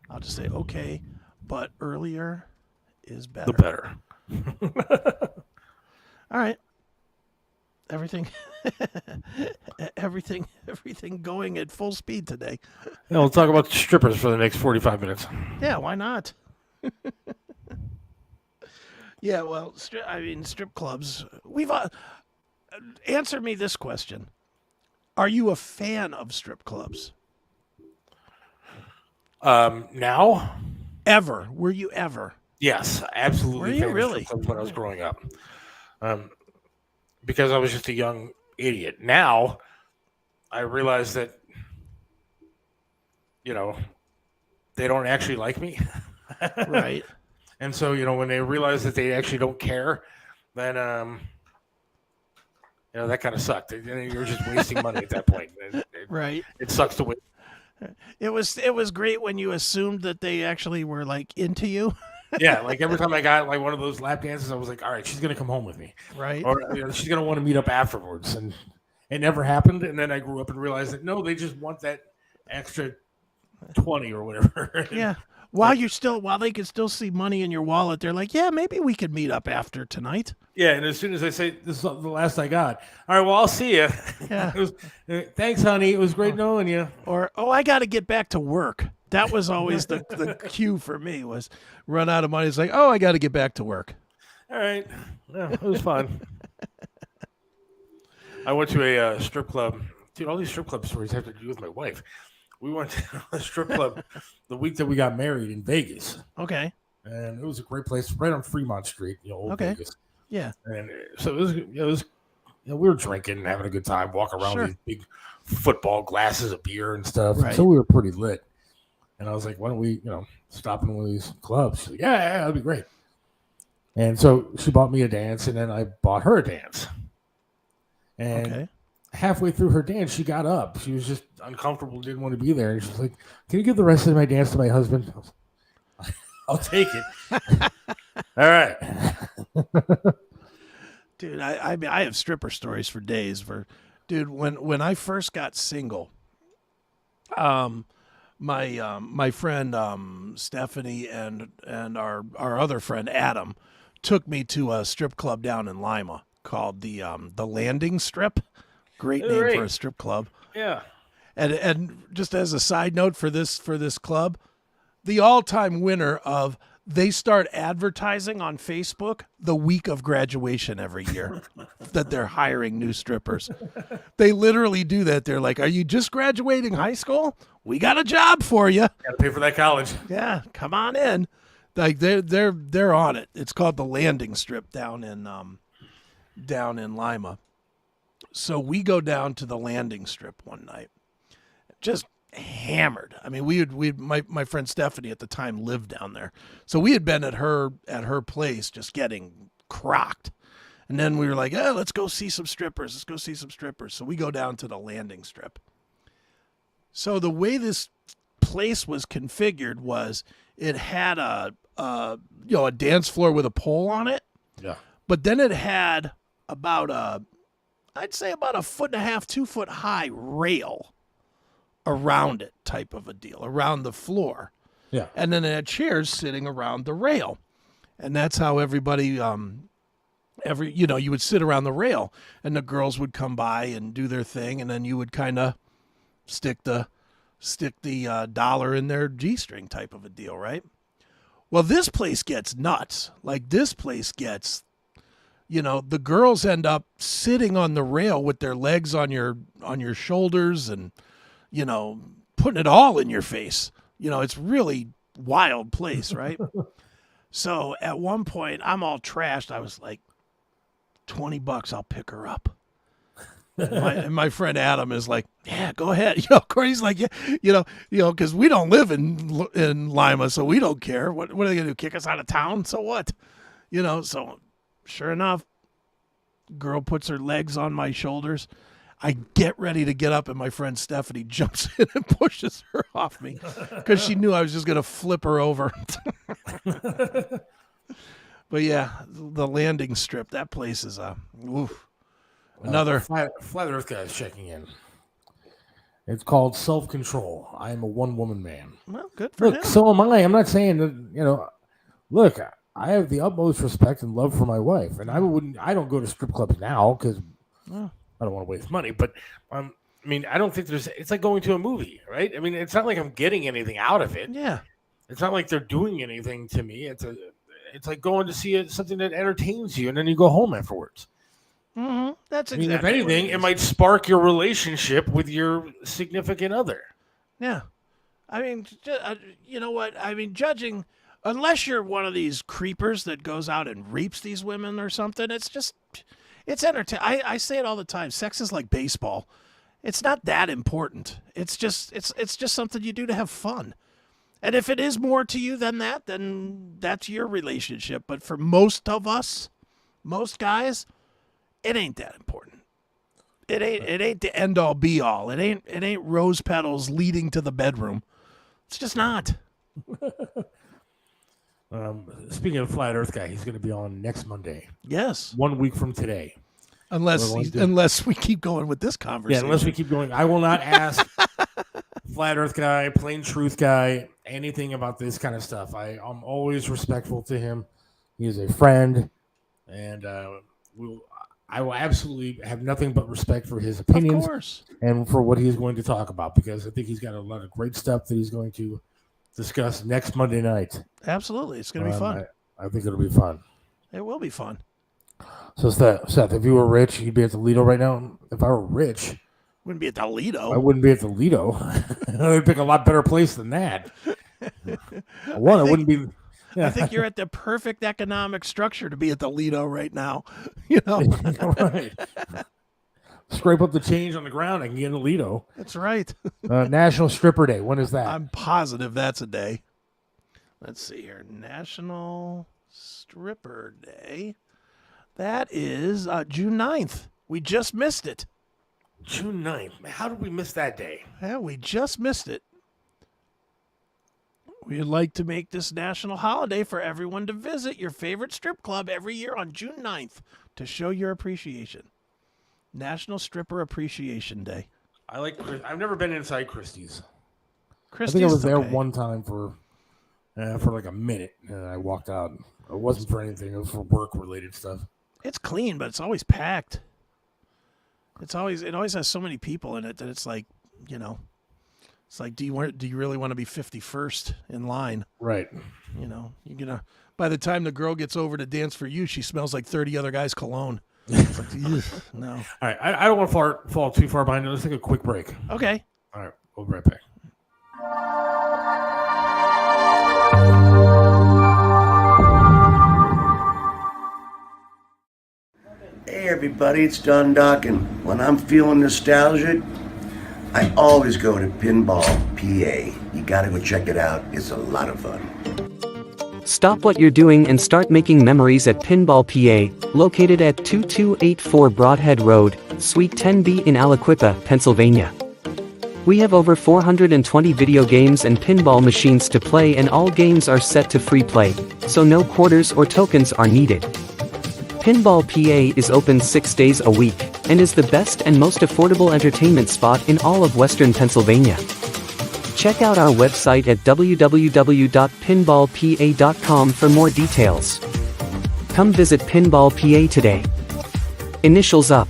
I'll just say okay, but earlier is better. The better. All right. Everything going at full speed today. Yeah, we'll talk about strippers for the next 45 minutes. Yeah, why not? Yeah, well, strip clubs. We've answer me this question: are you a fan of strip clubs? Now? Ever? Were you ever? Yes, absolutely. Were you fan of really? strip clubs when I was growing up. Because I was just a young idiot. Now, I realize that, they don't actually like me. Right. And so, when they realize that they actually don't care, then, that kind of sucked. You're just wasting money at that point. Right. It sucks to wait. It was great when you assumed that they actually were like into you. Yeah, like every time I got like one of those lap dances, I was like, all right, she's gonna come home with me, Right. or she's gonna want to meet up afterwards, and it never happened. And then I grew up and realized that no, they just want that extra 20 or whatever. Yeah. While they can still see money in your wallet, they're like, yeah, maybe we could meet up after tonight. Yeah, and as soon as I say this is the last I got, all right, well, I'll see you. Yeah. Thanks, honey. It was great knowing you. Or, I got to get back to work. That was always the cue for me was run out of money. It's like, I got to get back to work. All right. Yeah, it was fun. I went to a strip club. Dude, all these strip club stories have to do with my wife. We went to a strip club the week that we got married in Vegas. Okay. And it was a great place right on Fremont Street, old Okay. Vegas. Yeah. And so it was we were drinking and having a good time, walking around Sure. with these big football glasses of beer and stuff. Right. And so we were pretty lit. And I was like, why don't we, stop in one of these clubs? She's like, yeah, that'd be great. And so she bought me a dance, and then I bought her a dance. And halfway through her dance, she got up. She was just uncomfortable, didn't want to be there. And she's like, can you give the rest of my dance to my husband? I'll take it. All right. Dude, I have stripper stories for days. Dude, when I first got single, my friend Stephanie and our other friend Adam took me to a strip club down in Lima called the Landing Strip. Great name for a strip club. Yeah. And just as a side note for this club, the all-time winner of they start advertising on Facebook the week of graduation every year that they're hiring new strippers. They literally do that. They're like, are you just graduating high school? We got a job for you. Got to pay for that college. Yeah, come on in. Like they're on it. It's called the Landing Strip down in Lima. So we go down to the Landing Strip one night. Just hammered. I mean, my friend Stephanie at the time lived down there. So we had been at her place just getting crocked. And then we were like, let's go see some strippers. Let's go see some strippers. So we go down to the Landing Strip. So the way this place was configured was it had a dance floor with a pole on it. Yeah. But then it had I'd say about 1.5 to 2 foot high rail around it, type of a deal, around the floor. Yeah. And then it had chairs sitting around the rail. And that's how everybody, you would sit around the rail and the girls would come by and do their thing. And then you would kind of stick the dollar in their G-string type of a deal, right? Well, this place gets nuts. Like this place gets, the girls end up sitting on the rail with their legs on your shoulders and, putting it all in your face. It's really wild place, right? So at one point I'm all trashed. I was like, $20, I'll pick her up. And my friend Adam is like, yeah, go ahead. Courtney's like, yeah, because we don't live in Lima, so we don't care. What are they gonna do? Kick us out of town? So what? So sure enough, girl puts her legs on my shoulders. I get ready to get up, and my friend Stephanie jumps in and pushes her off me because she knew I was just gonna flip her over. But yeah, the landing strip, that place is oof. Another flat Earth guy is checking in. It's called self-control. I am a one-woman man. Well, good for him. So am I. I'm not saying that, look, I have the utmost respect and love for my wife, and I don't go to strip clubs now because I don't want to waste money. But I don't think it's like going to a movie, right? I mean, it's not like I'm getting anything out of it. Yeah. It's not like they're doing anything to me. It's like going to see something that entertains you, and then you go home afterwards. Mm-hmm. That's exactly. If anything, it might spark your relationship with your significant other. Yeah. You know what? Judging, unless you're one of these creepers that goes out and rapes these women or something, it's entertaining. I say it all the time. Sex is like baseball. It's not that important. It's just something you do to have fun. And if it is more to you than that, then that's your relationship. But for most of us, most guys, it ain't that important. It ain't the end all be all. It ain't rose petals leading to the bedroom. It's just not. Speaking of Flat Earth guy, he's going to be on next Monday. Yes. 1 week from today. Unless we keep going with this conversation. Yeah, unless we keep going. I will not ask Flat Earth guy, Plain Truth guy, anything about this kind of stuff. I'm always respectful to him. He is a friend, and I will absolutely have nothing but respect for his opinions, of course, and for what he's going to talk about, because I think he's got a lot of great stuff that he's going to discuss next Monday night. Absolutely. It's going to be fun. I think it'll be fun. It will be fun. So, Seth, if you were rich, you'd be at the Lido right now. If I were rich, wouldn't be at the Lido. I wouldn't be at the Lido. I'd pick a lot better place than that. I wouldn't be. I think you're at the perfect economic structure to be at the Lido right now. Right. Scrape up the change on the ground. I can get a Lido. That's right. National Stripper Day. When is that? I'm positive that's a day. Let's see here. National Stripper Day. That is June 9th. We just missed it. June 9th. How did we miss that day? Yeah, we just missed it. We'd like to make this national holiday for everyone to visit your favorite strip club every year on June 9th to show your appreciation. National Stripper Appreciation Day. I've never been inside Christie's. I think I was there one time for like a minute, and I walked out. It wasn't for anything. It was for work-related stuff. It's clean, but it's always packed. It always has so many people in it that it's like, it's like, do you really want to be 51st in line? Right. You're gonna. By the time the girl gets over to dance for you, she smells like 30 other guys' cologne. It's like, no. All right, I don't want to fall too far behind. Let's take a quick break. Okay. All right, we'll be right back. Hey everybody, it's Don Doc, and when I'm feeling nostalgic, I always go to Pinball PA. You gotta go check it out. It's a lot of fun. Stop what you're doing and start making memories at Pinball PA, located at 2284 Broadhead Road, Suite 10B in Aliquippa, Pennsylvania. We have over 420 video games and pinball machines to play, and all games are set to free play, so no quarters or tokens are needed. Pinball PA is open 6 days a week, and is the best and most affordable entertainment spot in all of Western Pennsylvania. Check out our website at www.pinballpa.com for more details. Come visit Pinball PA today. Initials up.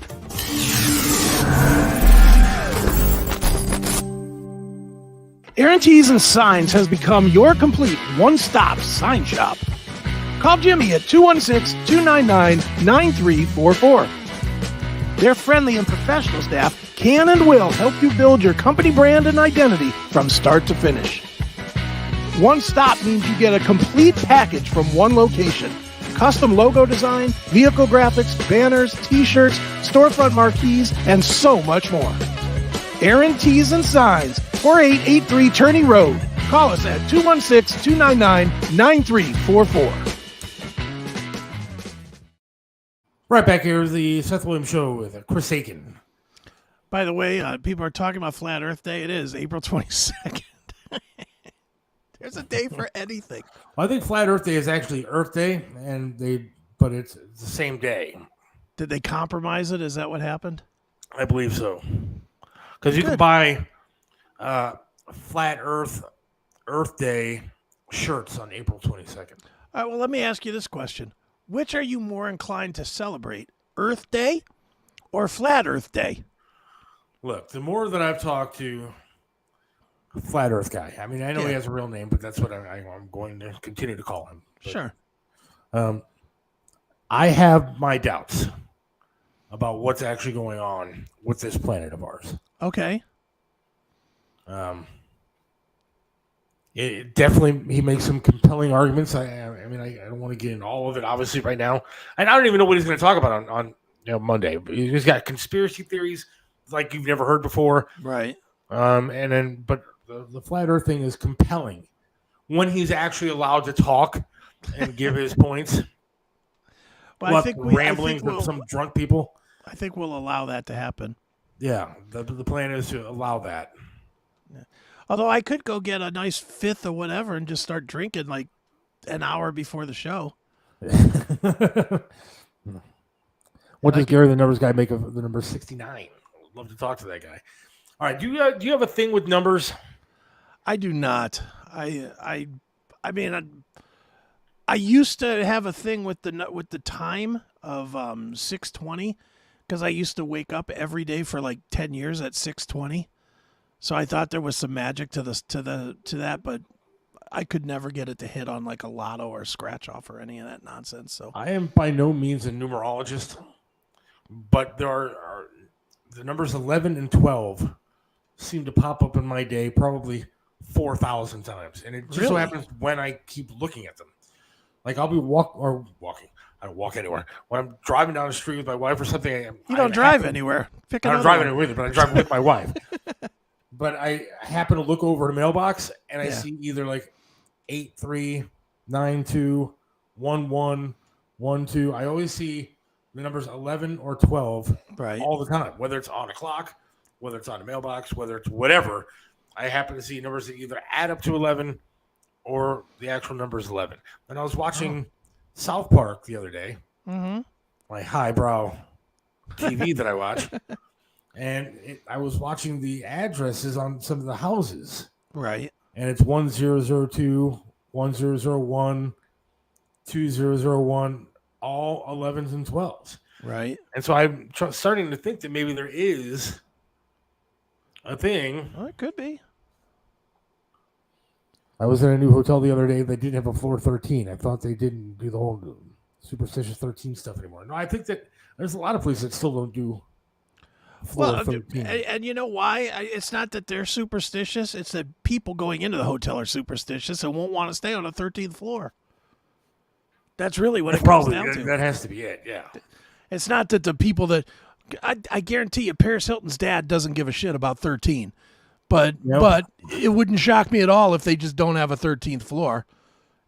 Aaron Tees and Signs has become your complete one-stop sign shop. Call Jimmy at 216-299-9344. Their friendly and professional staff can and will help you build your company brand and identity from start to finish. One stop means you get a complete package from one location. custom logo design, vehicle graphics, banners, t-shirts, storefront marquees, and so much more. Aaron Tees and Signs, 4883 Turney Road. Call us at 216-299-9344. Right back here, the Seth Williams Show with Chris Aiken. By the way, people are talking about Flat Earth Day. It is April 22nd. There's a day for anything. Well, I think Flat Earth Day is actually Earth Day, but it's the same day. Did they compromise it? Is that what happened? I believe so. Because you can buy Flat Earth Day shirts on April 22nd. All right, well, let me ask you this question. Which are you more inclined to celebrate, Earth Day or Flat Earth Day? Look, the more that I've talked to Flat Earth guy, I mean, I know he has a real name, but that's what I'm going to continue to call him. But, sure. I have my doubts about what's actually going on with this planet of ours. Okay. It definitely, he makes some compelling arguments. I don't want to get into all of it, obviously, right now. And I don't even know what he's going to talk about on Monday. He's got conspiracy theories like you've never heard before. Right. But the flat Earth thing is compelling when he's actually allowed to talk and give his points. Well, I think rambling from some drunk people. I think we'll allow that to happen. Yeah, the plan is to allow that. Yeah. Although I could go get a nice fifth or whatever and just start drinking like an hour before the show. What does Gary the Numbers guy make of the number 69? I'd love to talk to that guy. All right, do you have a thing with numbers? I do not. I mean, I used to have a thing with the time of 6:20 because I used to wake up every day for like 10 years at 6:20. So I thought there was some magic to that, but I could never get it to hit on like a lotto or scratch off or any of that nonsense. So I am by no means a numerologist, but there are the numbers 11 and 12 seem to pop up in my day probably 4,000 times, and it just so happens when I keep looking at them. Like I'll be walking. I don't walk anywhere. When I'm driving down the street with my wife or something, you don't drive anywhere. I don't drive anywhere either, but I drive with my wife. But I happen to look over the mailbox and I see either like 83921112. I always see the numbers 11 or 12 all the time, whether it's on a clock, whether it's on a mailbox, whether it's whatever. I happen to see numbers that either add up to 11 or the actual number is 11. And I was watching South Park the other day, my highbrow TV that I watch. And I was watching the addresses on some of the houses. Right. And it's 1002, 1001, 2001, all 11s and 12s. Right. And so I'm starting to think that maybe there is a thing. Well, it could be. I was in a new hotel the other day. They didn't have a floor 13. I thought they didn't do the whole superstitious 13 stuff anymore. No, I think that there's a lot of places that still don't do floor 13. And you know why? It's not that they're superstitious. It's that people going into the hotel are superstitious and won't want to stay on the 13th floor. That's really what it comes down to. That has to be it, yeah. It's not that the people that... I guarantee you Paris Hilton's dad doesn't give a shit about 13. But it wouldn't shock me at all if they just don't have a 13th floor.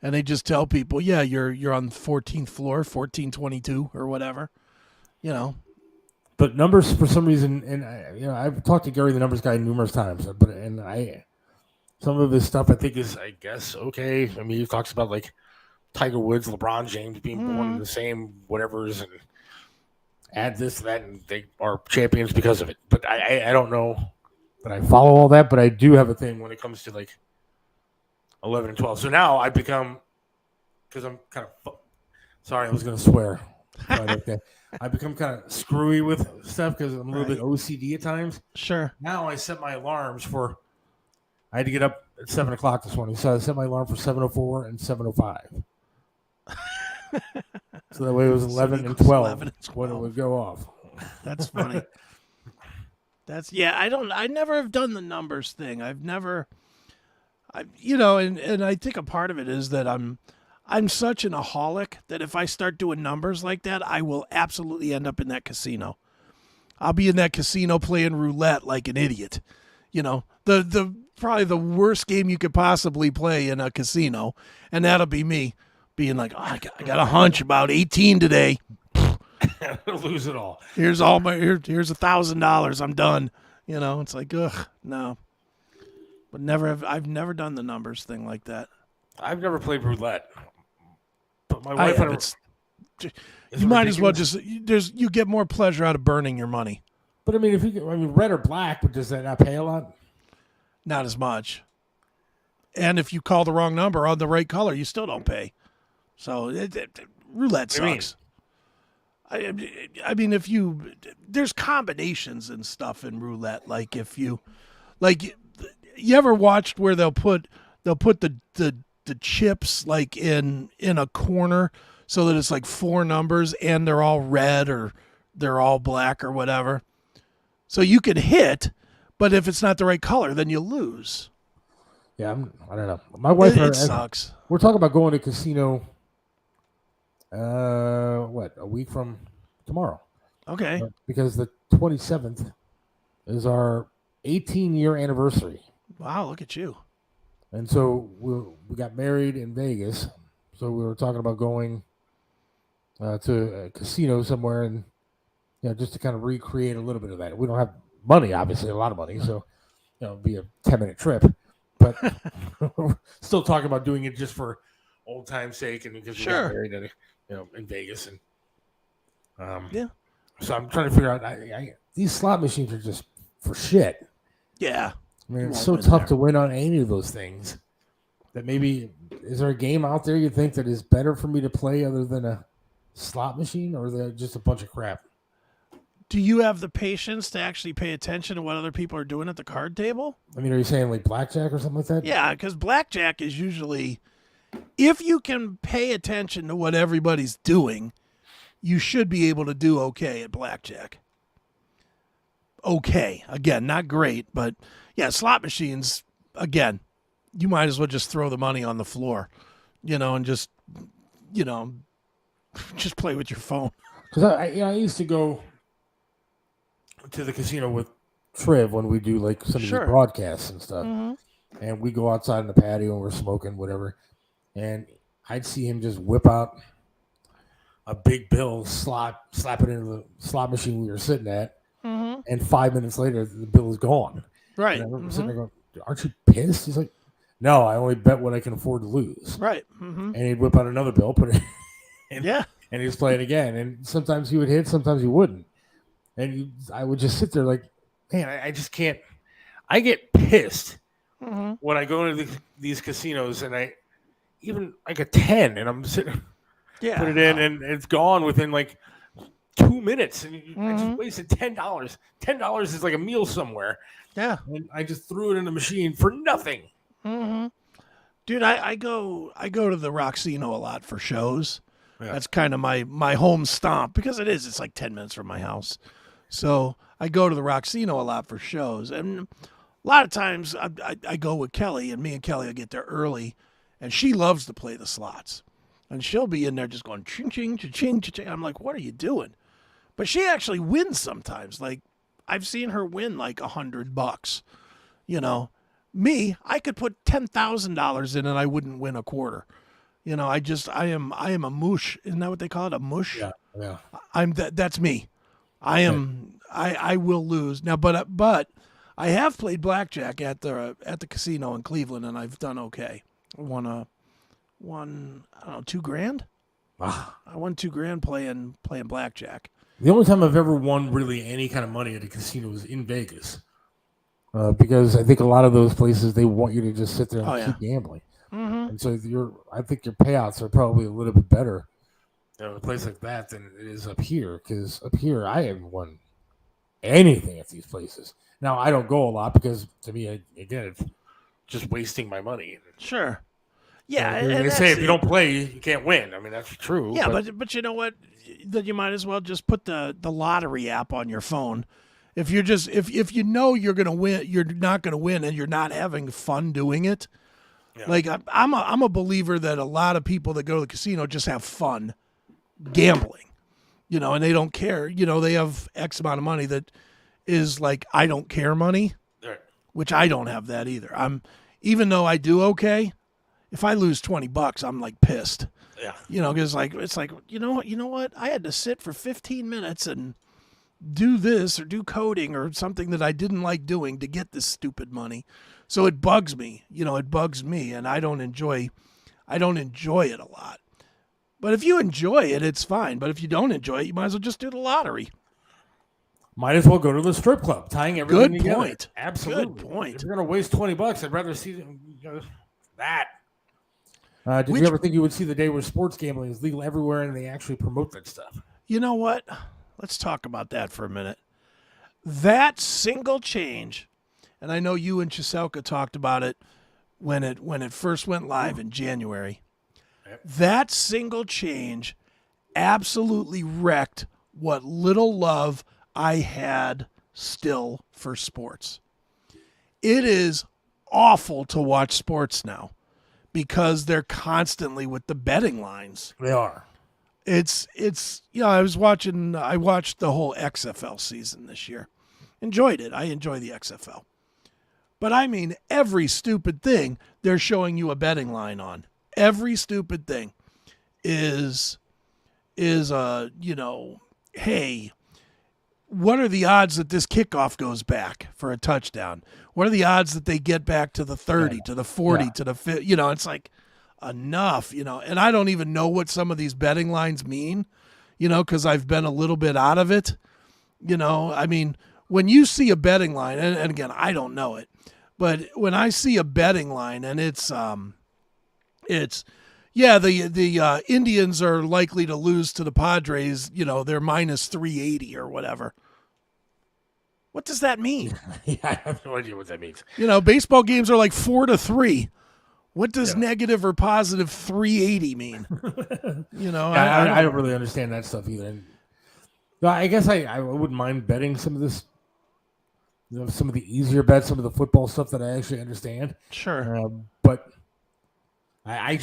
And they just tell people, yeah, you're on the 14th floor, 1422 or whatever. You know. But numbers, for some reason, and I've talked to Gary the Numbers guy numerous times, some of his stuff I think is, I guess, okay. I mean, he talks about like Tiger Woods, LeBron James being born in the same whatevers, and add this, that, and they are champions because of it. But I don't know that I follow all that, but I do have a thing when it comes to like 11 and 12. So now I become, because I'm kind of, sorry, I was going to swear. Okay. I become kind of screwy with stuff because I'm a little bit OCD at times. Sure. Now I set my alarms for, I had to get up at 7 o'clock this morning, so I set my alarm for 7:04 and 7:05. So that way it was 11 and 12 when it would go off. That's funny. I never have done the numbers thing. And I think a part of it is that I'm such an aholic that if I start doing numbers like that, I will absolutely end up in that casino. I'll be in that casino playing roulette like an idiot. You know, the probably the worst game you could possibly play in a casino, and that'll be me being like, oh, I got a hunch about 18 today. Lose it all. Here's here's $1,000. I'm done. You know, it's like, ugh, no. But I've never done the numbers thing like that. I've never played roulette, but my wife and you might as well you get more pleasure out of burning your money. But I mean, red or black, but does that not pay a lot? Not as much. And if you call the wrong number on the right color, you still don't pay. So roulette sucks. I mean, there's combinations and stuff in roulette. Like you ever watched where they'll put the chips like in a corner so that it's like 4 numbers and they're all red or they're all black or whatever. So you can hit, but if it's not the right color, then you lose. Yeah, I don't know. My wife it sucks. We're talking about going to casino. A week from tomorrow. Okay. Because the 27th is our 18-year anniversary. Wow, look at you. And so we got married in Vegas. So we were talking about going to a casino somewhere and just to kind of recreate a little bit of that. We don't have money, obviously, a lot of money. So, it'd be a 10-minute trip. But we're still talking about doing it just for old time's sake and because we got married in Vegas. And so I'm trying to figure out, these slot machines are just for shit. Yeah. I mean, it's so tough to win on any of those things that maybe, is there a game out there you think that is better for me to play other than a slot machine, or is that just a bunch of crap? Do you have the patience to actually pay attention to what other people are doing at the card table? I mean, are you saying like blackjack or something like that? Yeah, because blackjack is usually, if you can pay attention to what everybody's doing, you should be able to do okay at blackjack. Okay. Again, not great, but yeah, slot machines, again, you might as well just throw the money on the floor, and just play with your phone. Because I used to go to the casino with Triv when we do like some of the broadcasts and stuff. Mm-hmm. And we go outside in the patio and we're smoking, whatever. And I'd see him just whip out a big bill, slap it into the slot machine we were sitting at. Mm-hmm. And 5 minutes later, the bill is gone. Right. And I'm sitting there going, aren't you pissed? He's like, no, I only bet what I can afford to lose. Right. Mm-hmm. And he'd whip out another bill, put it in, and he'd play it again. And sometimes he would hit, sometimes he wouldn't. And I would just sit there like, man, I just can't. I get pissed when I go into these casinos and I get 10 and I'm sitting, put it in and it's gone within like 2 minutes. And I just wasted $10. $10 is like a meal somewhere. Yeah. And I just threw it in the machine for nothing. Mm-hmm. Dude, I go to the Roxino a lot for shows. Yeah. That's kind of my home stomp because it's like 10 minutes from my house. So I go to the Roxino a lot for shows. And a lot of times I go with Kelly, and me and Kelly will get there early, and she loves to play the slots. And she'll be in there just going ching, ching, ching, ching. I'm like, what are you doing? But she actually wins sometimes. Like, I've seen her win like $100. Me, I could put $10,000 in and I wouldn't win a quarter. I am a moosh. Isn't that what they call it? A mush? Yeah. That's me. I will lose now, but I have played blackjack at the casino in Cleveland, and I've done okay. I won I don't know, $2,000. I won $2,000 playing blackjack. The only time I've ever won really any kind of money at a casino was in Vegas, because I think a lot of those places they want you to just sit there and keep gambling, and so I think your payouts are probably a little bit better in a place like that than it is up here, because up here I haven't won anything at these places. Now I don't go a lot because to me, it's just wasting my money. Sure. Yeah, they say if you don't play, you can't win. I mean, that's true. Yeah, but you know what? Then you might as well just put the lottery app on your phone. If you're just if you know you're gonna win, you're not gonna win, and you're not having fun doing it. Yeah. Like I'm a believer that a lot of people that go to the casino just have fun gambling, and they don't care. They have X amount of money that is like I don't care money, Right. which I don't have that either. Even though I do okay, if I lose $20, I'm like pissed. Yeah. Because it's like you know what? I had to sit for 15 minutes and do this or do coding or something that I didn't like doing to get this stupid money. So it bugs me. It bugs me, and I don't enjoy it a lot. But if you enjoy it, it's fine. But if you don't enjoy it, you might as well just do the lottery. Might as well go to the strip club, tying everything Good together. point. Absolutely. Good point. If you're going to waste $20, I'd rather see that. Did you ever think you would see the day where sports gambling is legal everywhere and they actually promote that stuff? You know what? Let's talk about that for a minute. That single change, and I know you and Chiselka talked about it when it first went live in January. Yep. That single change absolutely wrecked what little love I had still for sports. It is awful to watch sports now because they're constantly with the betting lines. They are. It's I watched the whole XFL season this year. Enjoyed it. I enjoy the XFL. But I mean, every stupid thing they're showing you a betting line on. Every stupid thing is hey, what are the odds that this kickoff goes back for a touchdown? What are the odds that they get back to the 30, to the 40, to the 50? It's like enough, and I don't even know what some of these betting lines mean, because I've been a little bit out of it. I mean, when you see a betting line, and again, I don't know it, but when I see a betting line and it's the Indians are likely to lose to the Padres, they're minus 380 or whatever. What does that mean? Yeah, I have no idea what that means. Baseball games are like 4-3. What does negative or positive 380 mean? I don't really understand that stuff either. And, I guess I wouldn't mind betting some of this, some of the easier bets, some of the football stuff that I actually understand. Sure. But I've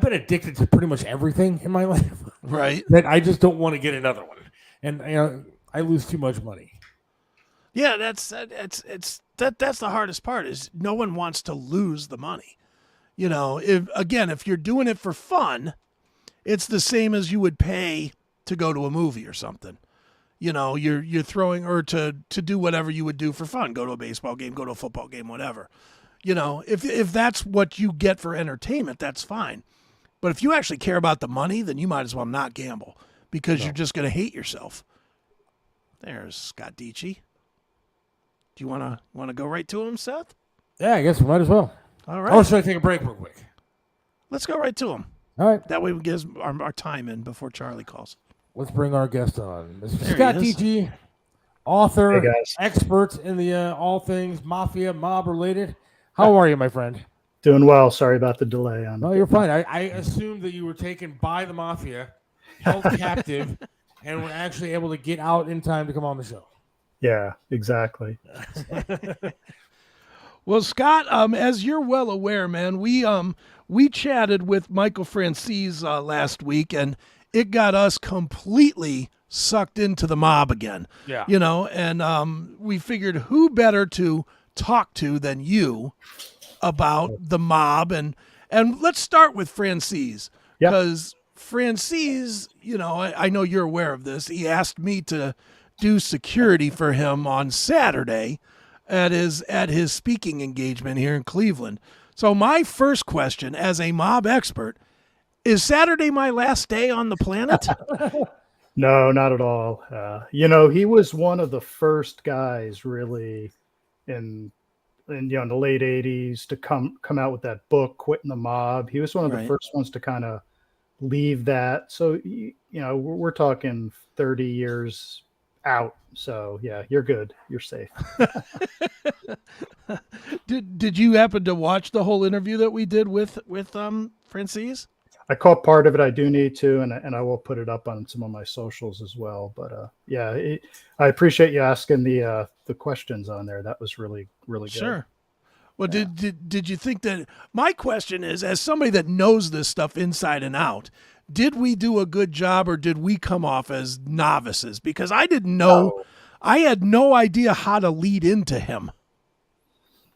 been addicted to pretty much everything in my life. Right. That I just don't want to get another one. And I lose too much money. Yeah, that's the hardest part is no one wants to lose the money. If you're doing it for fun, it's the same as you would pay to go to a movie or something. You're throwing or to do whatever you would do for fun, go to a baseball game, go to a football game, whatever. If that's what you get for entertainment, that's fine. But if you actually care about the money, then you might as well not gamble because you're just going to hate yourself. There's Scott Deitche. Do you want to go right to him, Seth? Yeah, I guess we might as well. All right. Or should I take a break real quick? Let's go right to him. All right. That way we get our time in before Charlie calls. Let's bring our guest on. Mr. There Scott he is. Deitche, author, Hey, guys. expert in the all things mafia, mob related. How are you, my friend? Doing well. Sorry about the delay. No, you're fine. I assumed that you were taken by the mafia, held captive, and were actually able to get out in time to come on the show. Yeah, exactly. Well, Scott, as you're well aware, man, we chatted with Michael Franzese last week, and it got us completely sucked into the mob again. Yeah. And we figured who better to talk to than you about the mob, and let's start with Franzese because Franzese, I know you're aware of this. He asked me to do security for him on Saturday at his speaking engagement here in Cleveland. So my first question as a mob expert, is Saturday my last day on the planet? No, not at all. He was one of the first guys really in the late 80s to come out with that book, Quitting the Mob. He was one of the first ones to kind of leave that. So, we're talking 30 years out. So yeah, you're good. You're safe. Did you happen to watch the whole interview that we did with Franzese? I caught part of it. I do need to, and I will put it up on some of my socials as well. But I appreciate you asking the questions on there. That was really, really good. Sure. Well, did you think that? My question is, as somebody that knows this stuff inside and out, did we do a good job, or did we come off as novices? Because I didn't know, I had no idea how to lead into him.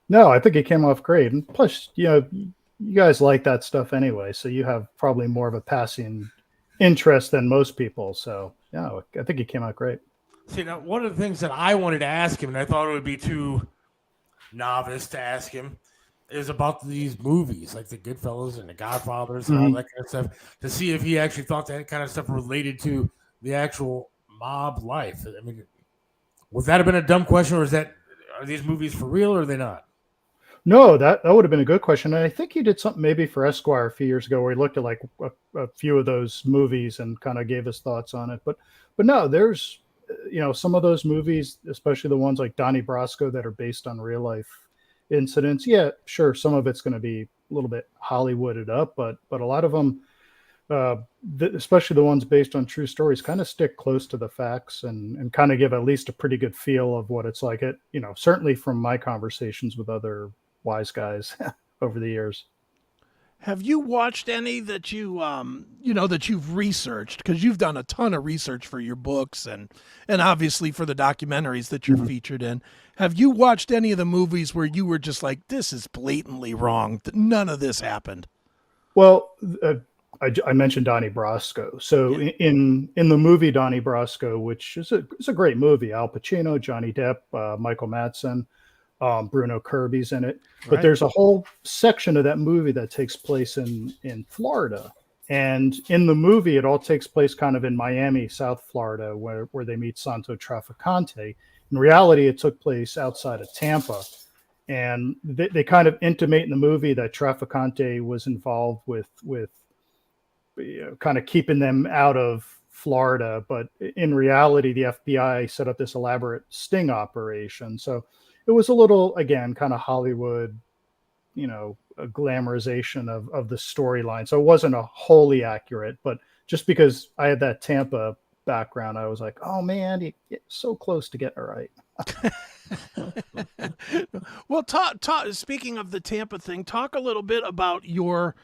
No, I think it came off great, and plus, you guys like that stuff anyway, so you have probably more of a passing interest than most people. So yeah, I think it came out great. See, now one of the things that I wanted to ask him, and I thought it would be too novice to ask him, is about these movies like the Goodfellas and the Godfathers and all that kind of stuff, to see if he actually thought that kind of stuff related to the actual mob life. I mean, would that have been a dumb question, or are these movies for real, or are they not? No, that would have been a good question. And I think he did something maybe for Esquire a few years ago where he looked at like a few of those movies and kind of gave his thoughts on it. But no, there's some of those movies, especially the ones like Donnie Brasco that are based on real life incidents. Yeah, sure, some of it's going to be a little bit Hollywooded up, but a lot of them, especially the ones based on true stories, kind of stick close to the facts and kind of give at least a pretty good feel of what it's like. Certainly from my conversations with other wise guys over the years. Have you watched any that that you've researched? Because you've done a ton of research for your books and obviously for the documentaries that you're featured in. Have you watched any of the movies where you were just like, this is blatantly wrong, none of this happened? Well, I mentioned Donnie Brasco. So in the movie Donnie Brasco, which is a great movie, Al Pacino, Johnny Depp, Michael Madsen, Bruno Kirby's in it. But there's a whole section of that movie that takes place in Florida. And in the movie, it all takes place kind of in Miami, South Florida, where they meet Santo Trafficante. In reality, it took place outside of Tampa. And they kind of intimate in the movie that Trafficante was involved with kind of keeping them out of Florida. But in reality, the FBI set up this elaborate sting operation. So it was a little, again, kind of Hollywood, a glamorization of the storyline. So it wasn't a wholly accurate, but just because I had that Tampa background, I was like, oh man, you're so close to getting it right. Well, speaking of the Tampa thing, talk a little bit about your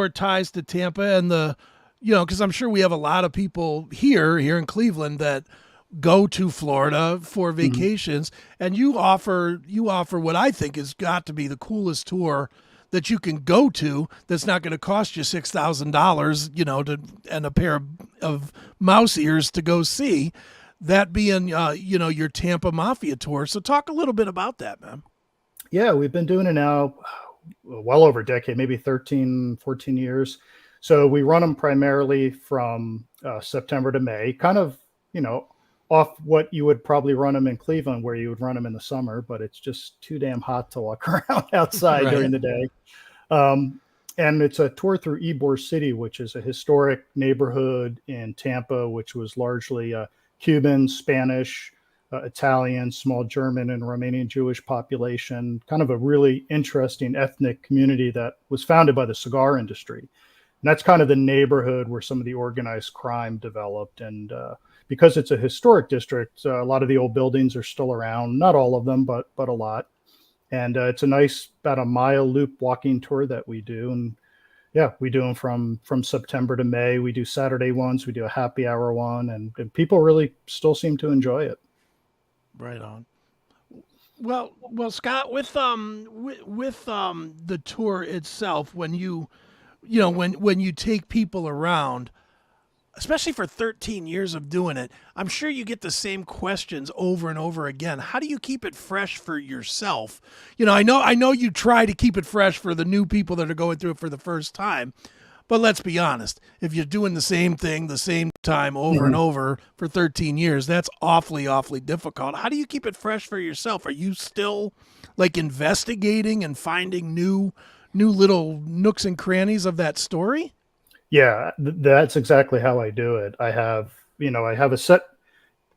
ties to Tampa and because I'm sure we have a lot of people here in Cleveland that go to Florida for vacations, and you offer what I think has got to be the coolest tour that you can go to that's not going to cost you $6,000, and a pair of mouse ears to go see, that being your Tampa Mafia tour. So talk a little bit about that, man. Yeah, we've been doing it now well over a decade, maybe 13, 14 years. So we run them primarily from September to May, kind of, off what you would probably run them in Cleveland, where you would run them in the summer, but it's just too damn hot to walk around outside during the day. And it's a tour through Ybor City, which is a historic neighborhood in Tampa, which was largely Cuban, Spanish, Italian, small German and Romanian Jewish population, kind of a really interesting ethnic community that was founded by the cigar industry. And that's kind of the neighborhood where some of the organized crime developed. And because it's a historic district, a lot of the old buildings are still around, not all of them, but a lot. And it's a nice, about a mile loop walking tour that we do. And yeah, we do them from September to May. We do Saturday ones, we do a happy hour one, and people really still seem to enjoy it. Right on. Well, Scott, with the tour itself, when you take people around, especially for 13 years of doing it, I'm sure you get the same questions over and over again. How do you keep it fresh for yourself? I know you try to keep it fresh for the new people that are going through it for the first time, but let's be honest, if you're doing the same thing the same time over and over for 13 years, that's awfully, awfully difficult. How do you keep it fresh for yourself? Are you still like investigating and finding new little nooks and crannies of that story? Yeah, that's exactly how I do it. I have a set,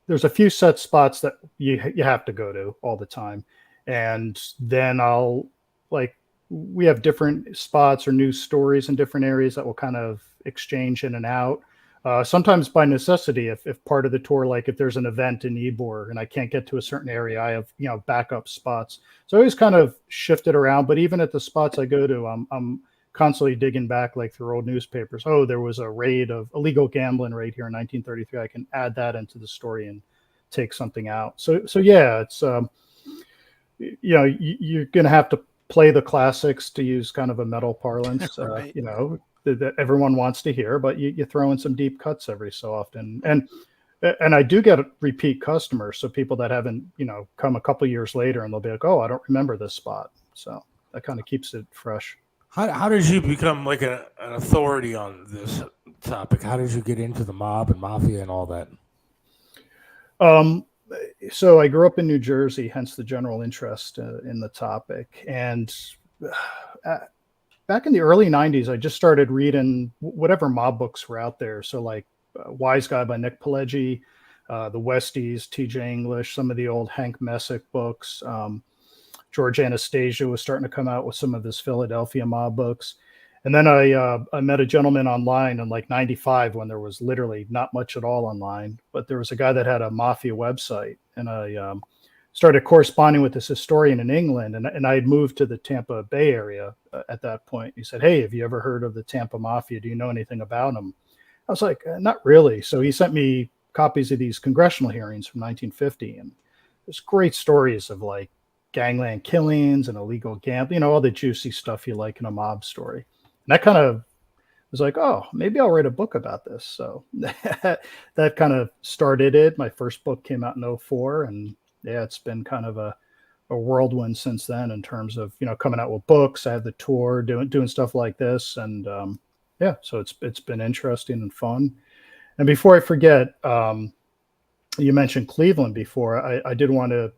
there's a few set spots that you have to go to all the time. And then we have different spots or news stories in different areas that will kind of exchange in and out. Sometimes by necessity, if part of the tour, like if there's an event in Ybor and I can't get to a certain area, I have, backup spots. So I always kind of shifted around, but even at the spots I go to, I'm constantly digging back like through old newspapers. Oh, there was a raid of illegal gambling raid here in 1933. I can add that into the story and take something out. So yeah, it's, you're going to have to play the classics, to use kind of a metal parlance, Right. That everyone wants to hear, but you throw in some deep cuts every so often. And I do get repeat customers. So people that haven't, come a couple years later and they'll be like, oh, I don't remember this spot. So that kind of keeps it fresh. How did you become like an authority on this topic? How did you get into the mob and mafia and all that? So I grew up in New Jersey, hence the general interest in the topic. And back in the early 90s, I just started reading whatever mob books were out there. So like Wise Guy by Nick Pileggi, the Westies, T.J. English, some of the old Hank Messick books. George Anastasia was starting to come out with some of his Philadelphia mob books. And then I met a gentleman online in like 95 when there was literally not much at all online, but there was a guy that had a mafia website, and I started corresponding with this historian in England, and I had moved to the Tampa Bay area at that point. He said, hey, have you ever heard of the Tampa Mafia? Do you know anything about them? I was like, not really. So he sent me copies of these congressional hearings from 1950, and there's great stories of like gangland killings and illegal gambling, all the juicy stuff you like in a mob story. And that kind of was like, oh, maybe I'll write a book about this. So that kind of started it. My first book came out in 2004, and yeah, it's been kind of a whirlwind since then in terms of, coming out with books. I had the tour, doing stuff like this. And yeah, so it's been interesting and fun. And before I forget, you mentioned Cleveland before. I did want to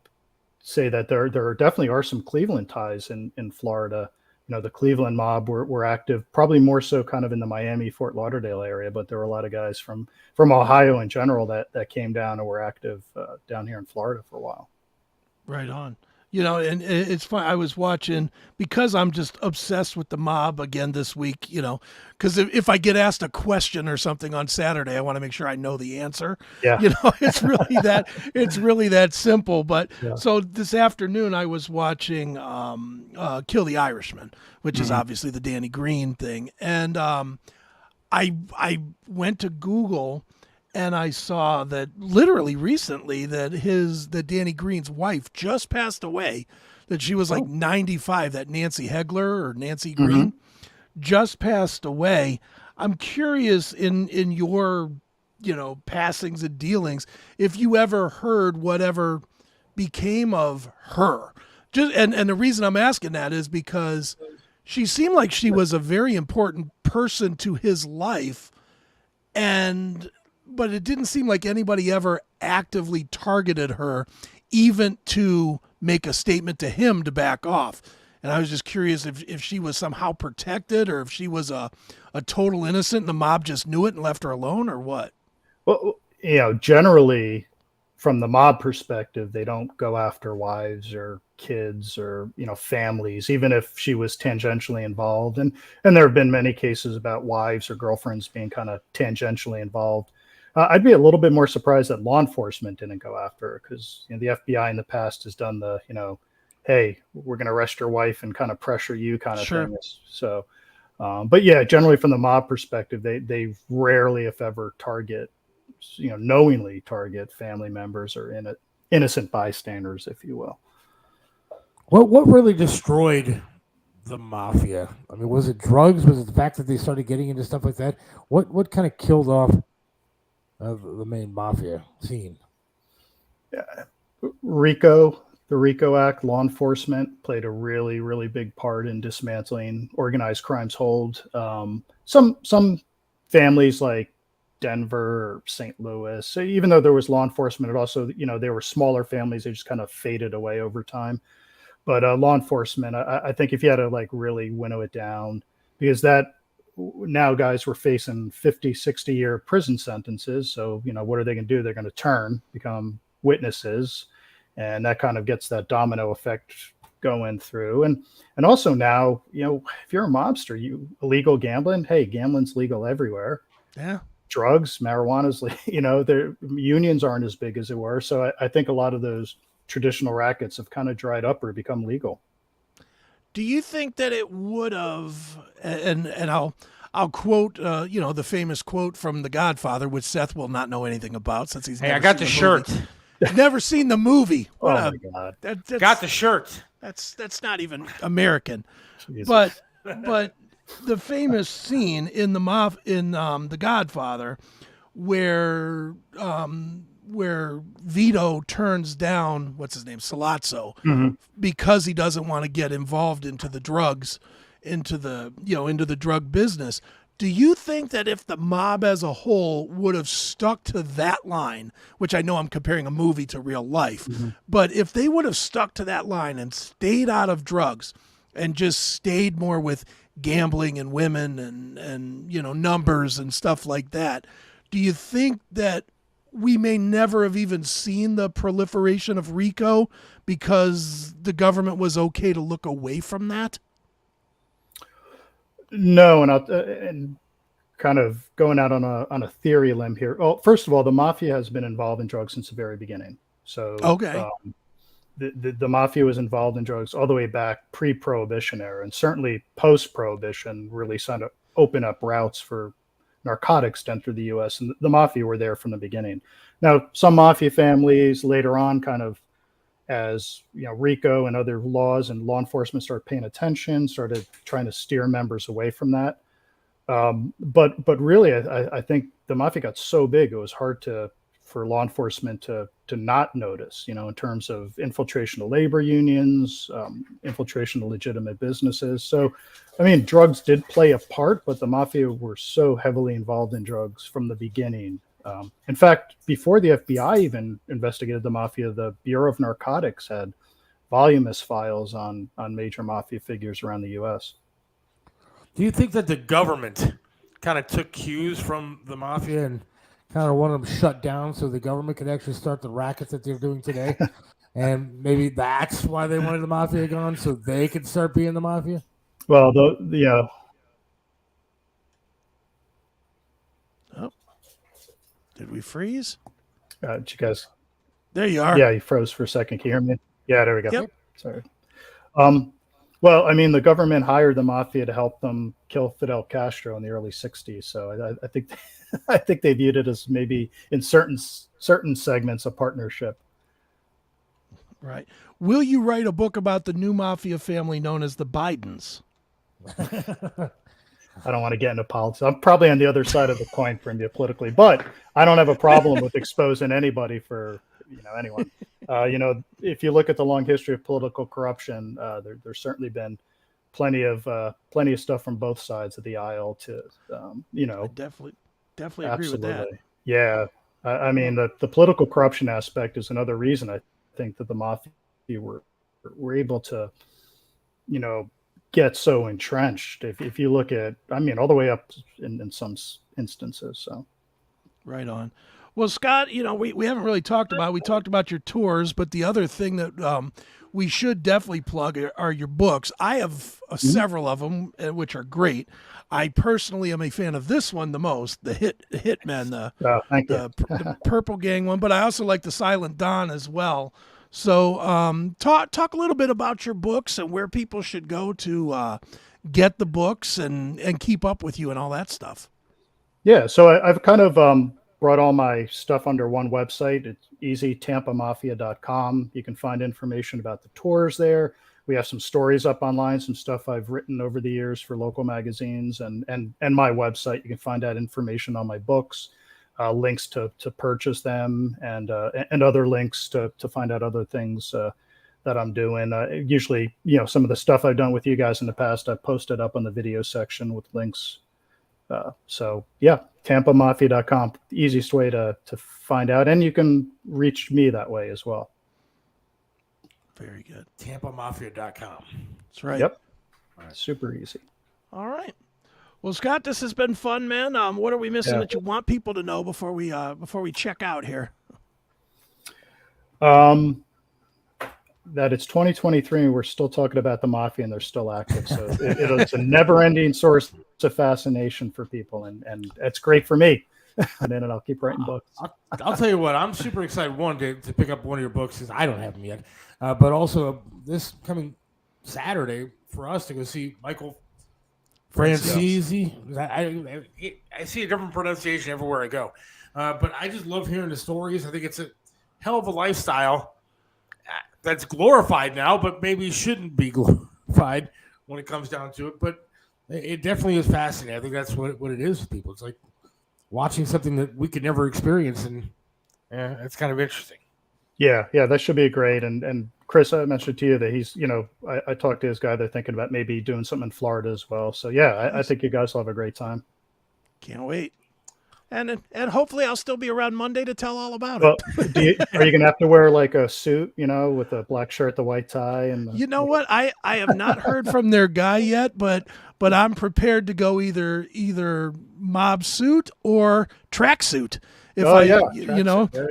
say that there definitely are some Cleveland ties in Florida. The Cleveland mob were active, probably more so kind of in the Miami, Fort Lauderdale area, but there were a lot of guys from Ohio in general that came down and were active down here in Florida for a while. Right on. And it's fun. I was watching, because I'm just obsessed with the mob again this week, because if I get asked a question or something on Saturday, I want to make sure I know the answer. Yeah. It's really that simple. But yeah. So this afternoon I was watching Kill the Irishman, which is obviously the Danny Green thing. And I went to Google, and I saw that literally recently that Danny Green's wife just passed away, that she was like 95, that Nancy Hegler or Nancy Green just passed away. I'm curious in your, passings and dealings, if you ever heard whatever became of her. And the reason I'm asking that is because she seemed like she was a very important person to his life, but it didn't seem like anybody ever actively targeted her, even to make a statement to him to back off. And I was just curious if she was somehow protected, or if she was a total innocent and the mob just knew it and left her alone, or what? Well, generally from the mob perspective, they don't go after wives or kids or, families, even if she was tangentially involved. And there have been many cases about wives or girlfriends being kind of tangentially involved. I'd be a little bit more surprised that law enforcement didn't go after her, because the FBI in the past has done the, hey, we're going to arrest your wife and kind of pressure you kind of thing. So, but yeah, generally from the mob perspective, they rarely, if ever, knowingly target family members or innocent bystanders, if you will. What really destroyed the mafia? I mean, was it drugs? Was it the fact that they started getting into stuff like that? What kind of killed off the main mafia scene? Yeah. The RICO Act, law enforcement played a really, really big part in dismantling organized crime's hold. Some families like Denver or St. Louis, so even though there was law enforcement, it also, they were smaller families. They just kind of faded away over time. But law enforcement, I think if you had to like really winnow it down, because now guys were facing 50, 60-year prison sentences. So, what are they going to do? They're going to become witnesses. And that kind of gets that domino effect going through. And also now, if you're a mobster, illegal gambling, hey, gambling's legal everywhere. Yeah. drugs, marijuana's, their unions aren't as big as they were. So I think a lot of those traditional rackets have kind of dried up or become legal. Do you think that it would have, and I'll quote, the famous quote from The Godfather, which Seth will not know anything about since he's never I got seen the movie. shirt. Never seen the movie. Oh my God. Got the shirt. That's not even American. Jesus. But the famous scene in The Godfather where Vito turns down what's his name, Sollozzo, because he doesn't want to get involved into the drugs, into the drug business. Do you think that if the mob as a whole would have stuck to that line, which I know I'm comparing a movie to real life, but if they would have stuck to that line and stayed out of drugs and just stayed more with gambling and women and numbers and stuff like that, do you think that we may never have even seen the proliferation of RICO because the government was okay to look away from that? No, and kind of going out on a theory limb here. Well, first of all, the mafia has been involved in drugs since the very beginning. So okay, the mafia was involved in drugs all the way back pre-prohibition era, and certainly post-prohibition really started to open up routes for narcotics to enter the U.S. And the mafia were there from the beginning. Now, some mafia families later on, kind of as RICO and other laws and law enforcement started paying attention, started trying to steer members away from that. But really, I think the mafia got so big it was hard for law enforcement to not notice. In terms of infiltration of labor unions, infiltration of legitimate businesses. So, I mean, drugs did play a part, but the mafia were so heavily involved in drugs from the beginning. In fact, before the FBI even investigated the mafia, the Bureau of Narcotics had voluminous files on major mafia figures around the U.S. Do you think that the government kind of took cues from the mafia and kind of wanted them shut down so the government could actually start the rackets that they're doing today? And maybe that's why they wanted the mafia gone, so they could start being the mafia? Well, did we freeze? Did you guys? There you are. Yeah, you froze for a second. Can you hear me? Yeah, there we go. Yep. Sorry. Well, I mean, the government hired the mafia to help them kill Fidel Castro in the early '60s. So I think I think they viewed it as maybe in certain segments a partnership. Right. Will you write a book about the new mafia family known as the Bidens? I don't want to get into politics. I'm probably on the other side of the coin from you politically, but I don't have a problem with exposing anybody for anyone. If you look at the long history of political corruption, there's certainly been plenty of stuff from both sides of the aisle. I definitely agree with that. Yeah, I mean the political corruption aspect is another reason I think that the mafia were able to, get so entrenched. If you look at, all the way up in some instances. So, right on. Well, Scott, we haven't really talked about. We talked about your tours, but the other thing that we should definitely plug are your books. I have several of them, which are great. I personally am a fan of this one the most, the Hitman, the Purple Gang one, but I also like the Silent Don as well. So talk a little bit about your books and where people should go to get the books and keep up with you and all that stuff. Yeah, so I've kind of brought all my stuff under one website. It's easy, tampamafia.com. You can find information about the tours there. We have some stories up online, some stuff I've written over the years for local magazines and my website. You can find out information on my books. Links to purchase them and other links to find out other things that I'm doing. Usually, some of the stuff I've done with you guys in the past, I've posted up on the video section with links. So yeah, tampamafia.com, the easiest way to find out. And you can reach me that way as well. Very good. Tampamafia.com. That's right. Yep. Right. Super easy. All right. Well, Scott, this has been fun, man. What are we missing that you want people to know before we check out here? That it's 2023 and we're still talking about the mafia and they're still active. So it's a never-ending source of fascination for people, and it's great for me. and I'll keep writing books. I'll tell you what, I'm super excited, one, to pick up one of your books, because I don't have them yet, but also this coming Saturday for us to go see Michael Franzese. I see a different pronunciation everywhere I go, but I just love hearing the stories. I think it's a hell of a lifestyle that's glorified now, but maybe shouldn't be glorified when it comes down to it. But it definitely is fascinating. I think that's what it is with people. It's like watching something that we could never experience, and it's kind of interesting. Yeah, that should be great. And Chris, I mentioned to you that he's, I talked to this guy. They're thinking about maybe doing something in Florida as well. So yeah, I think you guys will have a great time. Can't wait. And hopefully I'll still be around Monday to tell all about Well, it. are you going to have to wear like a suit, with a black shirt, the white tie, and You know what? I have not heard from their guy yet, but I'm prepared to go either mob suit or tracksuit. If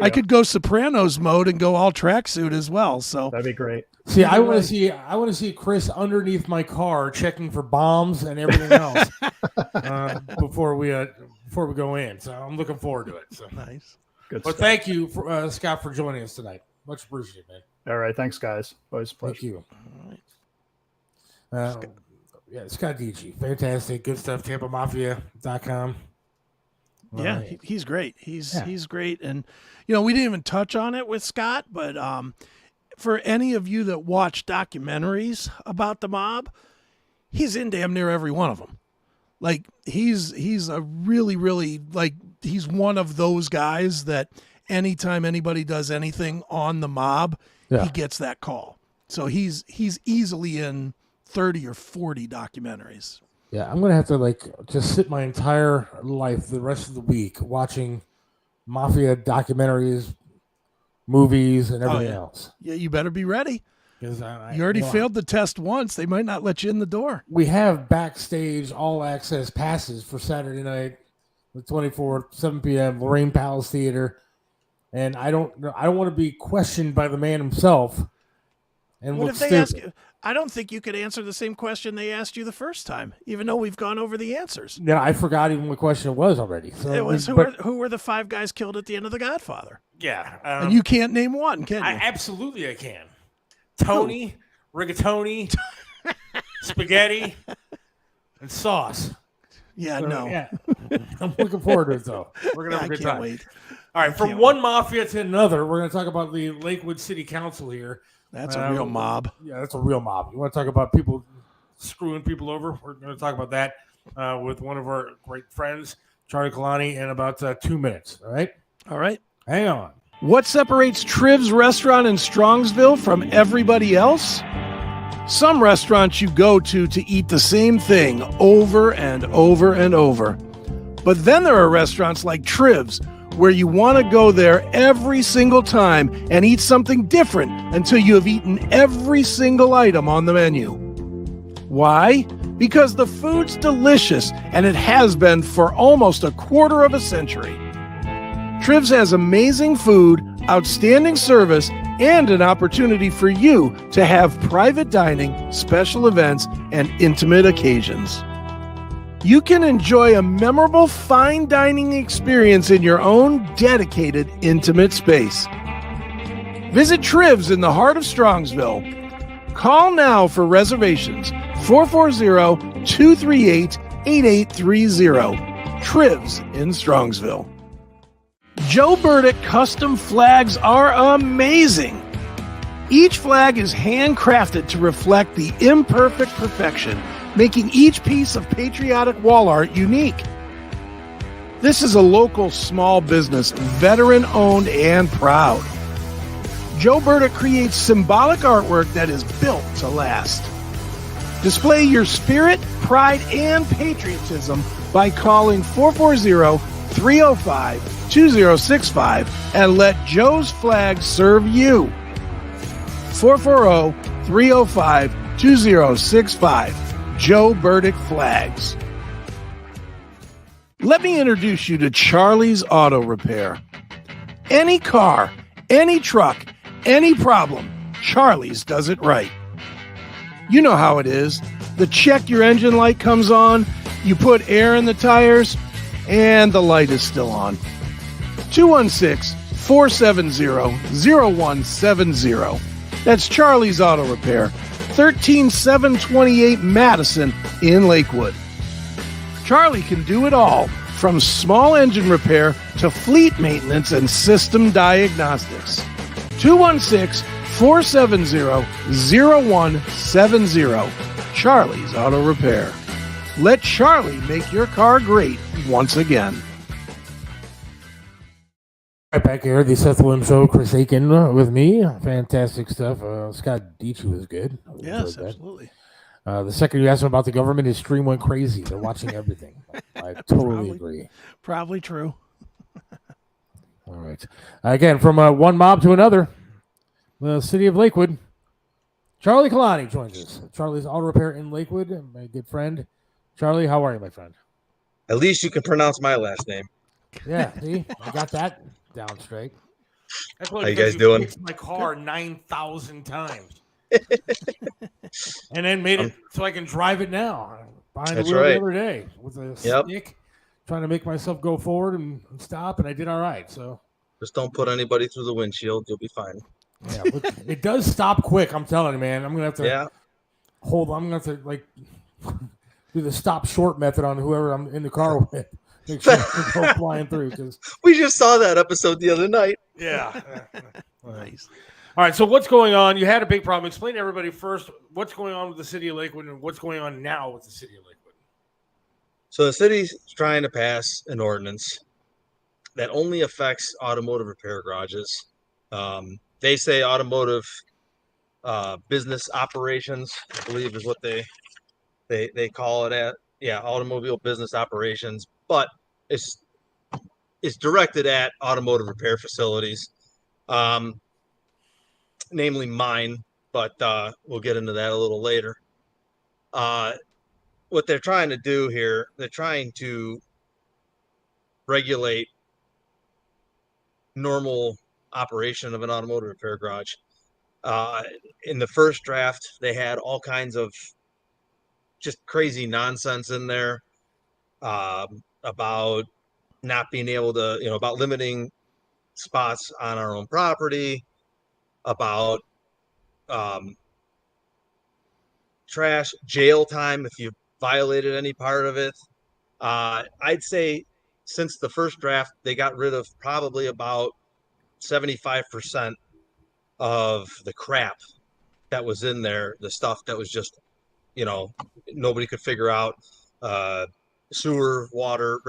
I could go Sopranos mode and go all tracksuit as well. So that'd be great. See, I want to see Chris underneath my car checking for bombs and everything else before we go in. So I'm looking forward to it. So nice. Good but stuff. thank you, for, Scott, for joining us tonight. Much appreciated, man. All right, thanks, guys. Always a pleasure. Thank you. Scott Deitche, fantastic, good stuff. TampaMafia.com. Yeah, he's great. He's great, and we didn't even touch on it with Scott, but for any of you that watch documentaries about the mob, he's in damn near every one of them. Like he's a really, really, like, he's one of those guys that anytime anybody does anything on the mob, he gets that call. So he's easily in 30 or 40 documentaries. Yeah, I'm going to have to just sit my entire life, the rest of the week, watching mafia documentaries, movies, and everything else. Yeah, you better be ready. You already well, failed the test once. They might not let you in the door. We have backstage all-access passes for Saturday night, the 24th, 7 p.m., Lorraine Palace Theater, and I don't want to be questioned by the man himself. And What look if they stupid. ask you? I don't think you could answer the same question they asked you the first time, even though we've gone over the answers. Yeah, I forgot even what question it was already. So It was who were the 5 guys killed at the end of The Godfather? Yeah, And you can't name one, can you? Absolutely, I can. Tony, rigatoni, spaghetti, and sauce. Yeah, So, no. Yeah. I'm looking forward to it, though. We're going to have a good can't time. wait. All right, from one mafia to another, we're going to talk about the Lakewood City Council here. That's a real mob. Yeah, that's a real mob. You want to talk about people screwing people over? We're going to talk about that with one of our great friends, Charlie Callani, in about 2 minutes. All right? All right. Hang on. What separates Triv's restaurant in Strongsville from everybody else? Some restaurants you go to eat the same thing over and over and over. But then there are restaurants like Triv's, where you want to go there every single time and eat something different until you have eaten every single item on the menu. Why? Because the food's delicious, and it has been for almost a quarter of a century. Triv's has amazing food, outstanding service, and an opportunity for you to have private dining, special events, and intimate occasions. You can enjoy a memorable fine dining experience in your own dedicated, intimate space. Visit Triv's in the heart of Strongsville. Call now for reservations, 440-238-8830. Triv's in Strongsville. Joe Burdick custom flags are amazing. Each flag is handcrafted to reflect the imperfect perfection, making each piece of patriotic wall art unique. This is a local small business, veteran-owned and proud. Joe Burdick creates symbolic artwork that is built to last. Display your spirit, pride, and patriotism by calling 440-305-2065 and let Joe's flag serve you. 440-305-2065. Joe Burdick Flags. Let me introduce you to Charlie's Auto Repair. Any car, any truck, any problem, Charlie's does it right. You know how it is. The check your engine light comes on, you put air in the tires, And the light is still on. 216-470-0170. That's Charlie's Auto Repair, 13728 Madison in Lakewood. Charlie can do it all, from small engine repair to fleet maintenance and system diagnostics. 216-470-0170. Charlie's Auto Repair. Let Charlie make your car great once again. Right back here, the Seth Williams Show. Chris Aiken with me. Fantastic stuff. Scott Deitche was good. Yes, absolutely. The second you asked him about the government, his stream went crazy. They're watching everything. I totally agree. Probably true. All right. Again, from one mob to another, the city of Lakewood. Charlie Callani joins us. Charlie's Auto Repair in Lakewood. My good friend. Charlie, how are you, my friend? At least you can pronounce my last name. Yeah, see? I got that down straight. How you guys doing? Fixed my car 9,000 times. And then made it so I can drive it now. Behind the wheel the other day with a stick, trying to make myself go forward and stop, and I did all right. So just don't put anybody through the windshield. You'll be fine. Yeah, but it does stop quick. I'm telling you, man. I'm gonna have to hold. I'm gonna have to like do the stop short method on whoever I'm in the car with. Make sure I don't go flying through. Because we just saw that episode the other night. Yeah. Nice. All right. So what's going on? You had a big problem. Explain to everybody first what's going on with the city of Lakewood and what's going on now with the city of Lakewood. So the city's trying to pass an ordinance that only affects automotive repair garages. They say automotive business operations, I believe is what they call it at. Yeah, automobile business operations, but it's directed at automotive repair facilities, namely mine, but we'll get into that a little later. What they're trying to do here, they're trying to regulate normal operation of an automotive repair garage. In the first draft, they had all kinds of just crazy nonsense in there about not being able to, about limiting spots on our own property, about trash, jail time if you violated any part of it. I'd say since the first draft, they got rid of probably about 75% of the crap that was in there, the stuff that was just, nobody could figure out, sewer, water,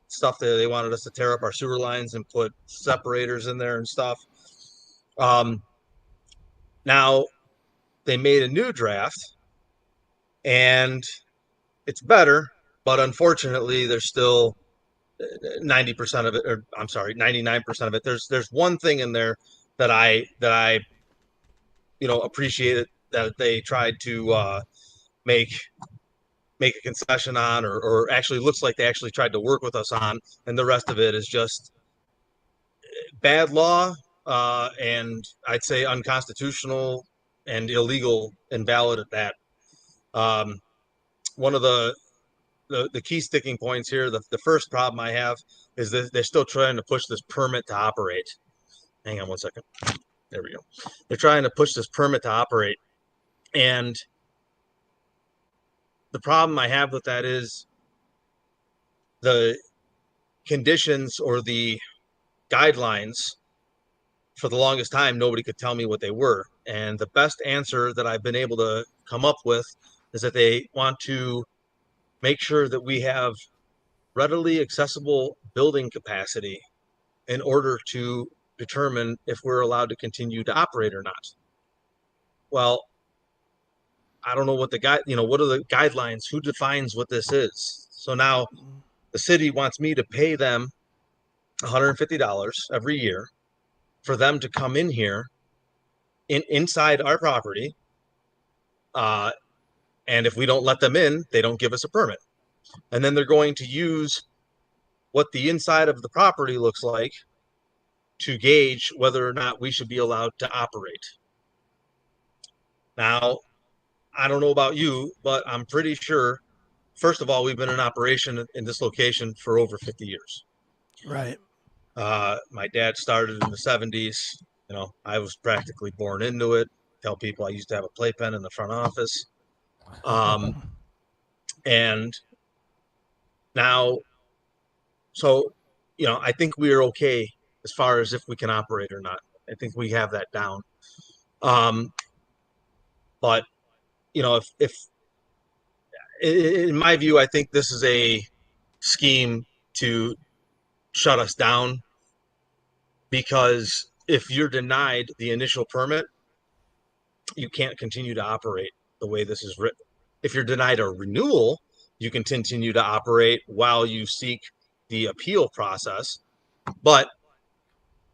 stuff that they wanted us to tear up our sewer lines and put separators in there and stuff. Now they made a new draft and it's better, but unfortunately there's still 90% of it, or I'm sorry, 99% of it. There's one thing in there that I appreciated that they tried to make a concession on, or actually looks like they actually tried to work with us on, and the rest of it is just bad law, and I'd say unconstitutional and illegal, invalid at that. One of the key sticking points here, the first problem I have is that they're still trying to push this permit to operate. Hang on one second. There we go. They're trying to push this permit to operate. And the problem I have with that is the conditions or the guidelines, for the longest time, nobody could tell me what they were. And the best answer that I've been able to come up with is that they want to make sure that we have readily accessible building capacity in order to determine if we're allowed to continue to operate or not. Well, I don't know what what are the guidelines? Who defines what this is? So now the city wants me to pay them $150 every year for them to come in here inside our property. And if we don't let them in, they don't give us a permit. And then they're going to use what the inside of the property looks like to gauge whether or not we should be allowed to operate. Now, I don't know about you, but I'm pretty sure first of all, we've been in operation in this location for over 50 years. Right. My dad started in the 70s. You know, I was practically born into it. Tell people I used to have a playpen in the front office. And now, so, you know, I think we are okay as far as if we can operate or not. I think we have that down. But, you know, if in my view, I think this is a scheme to shut us down, because if you're denied the initial permit, you can't continue to operate the way this is written. If you're denied a renewal, you can continue to operate while you seek the appeal process. But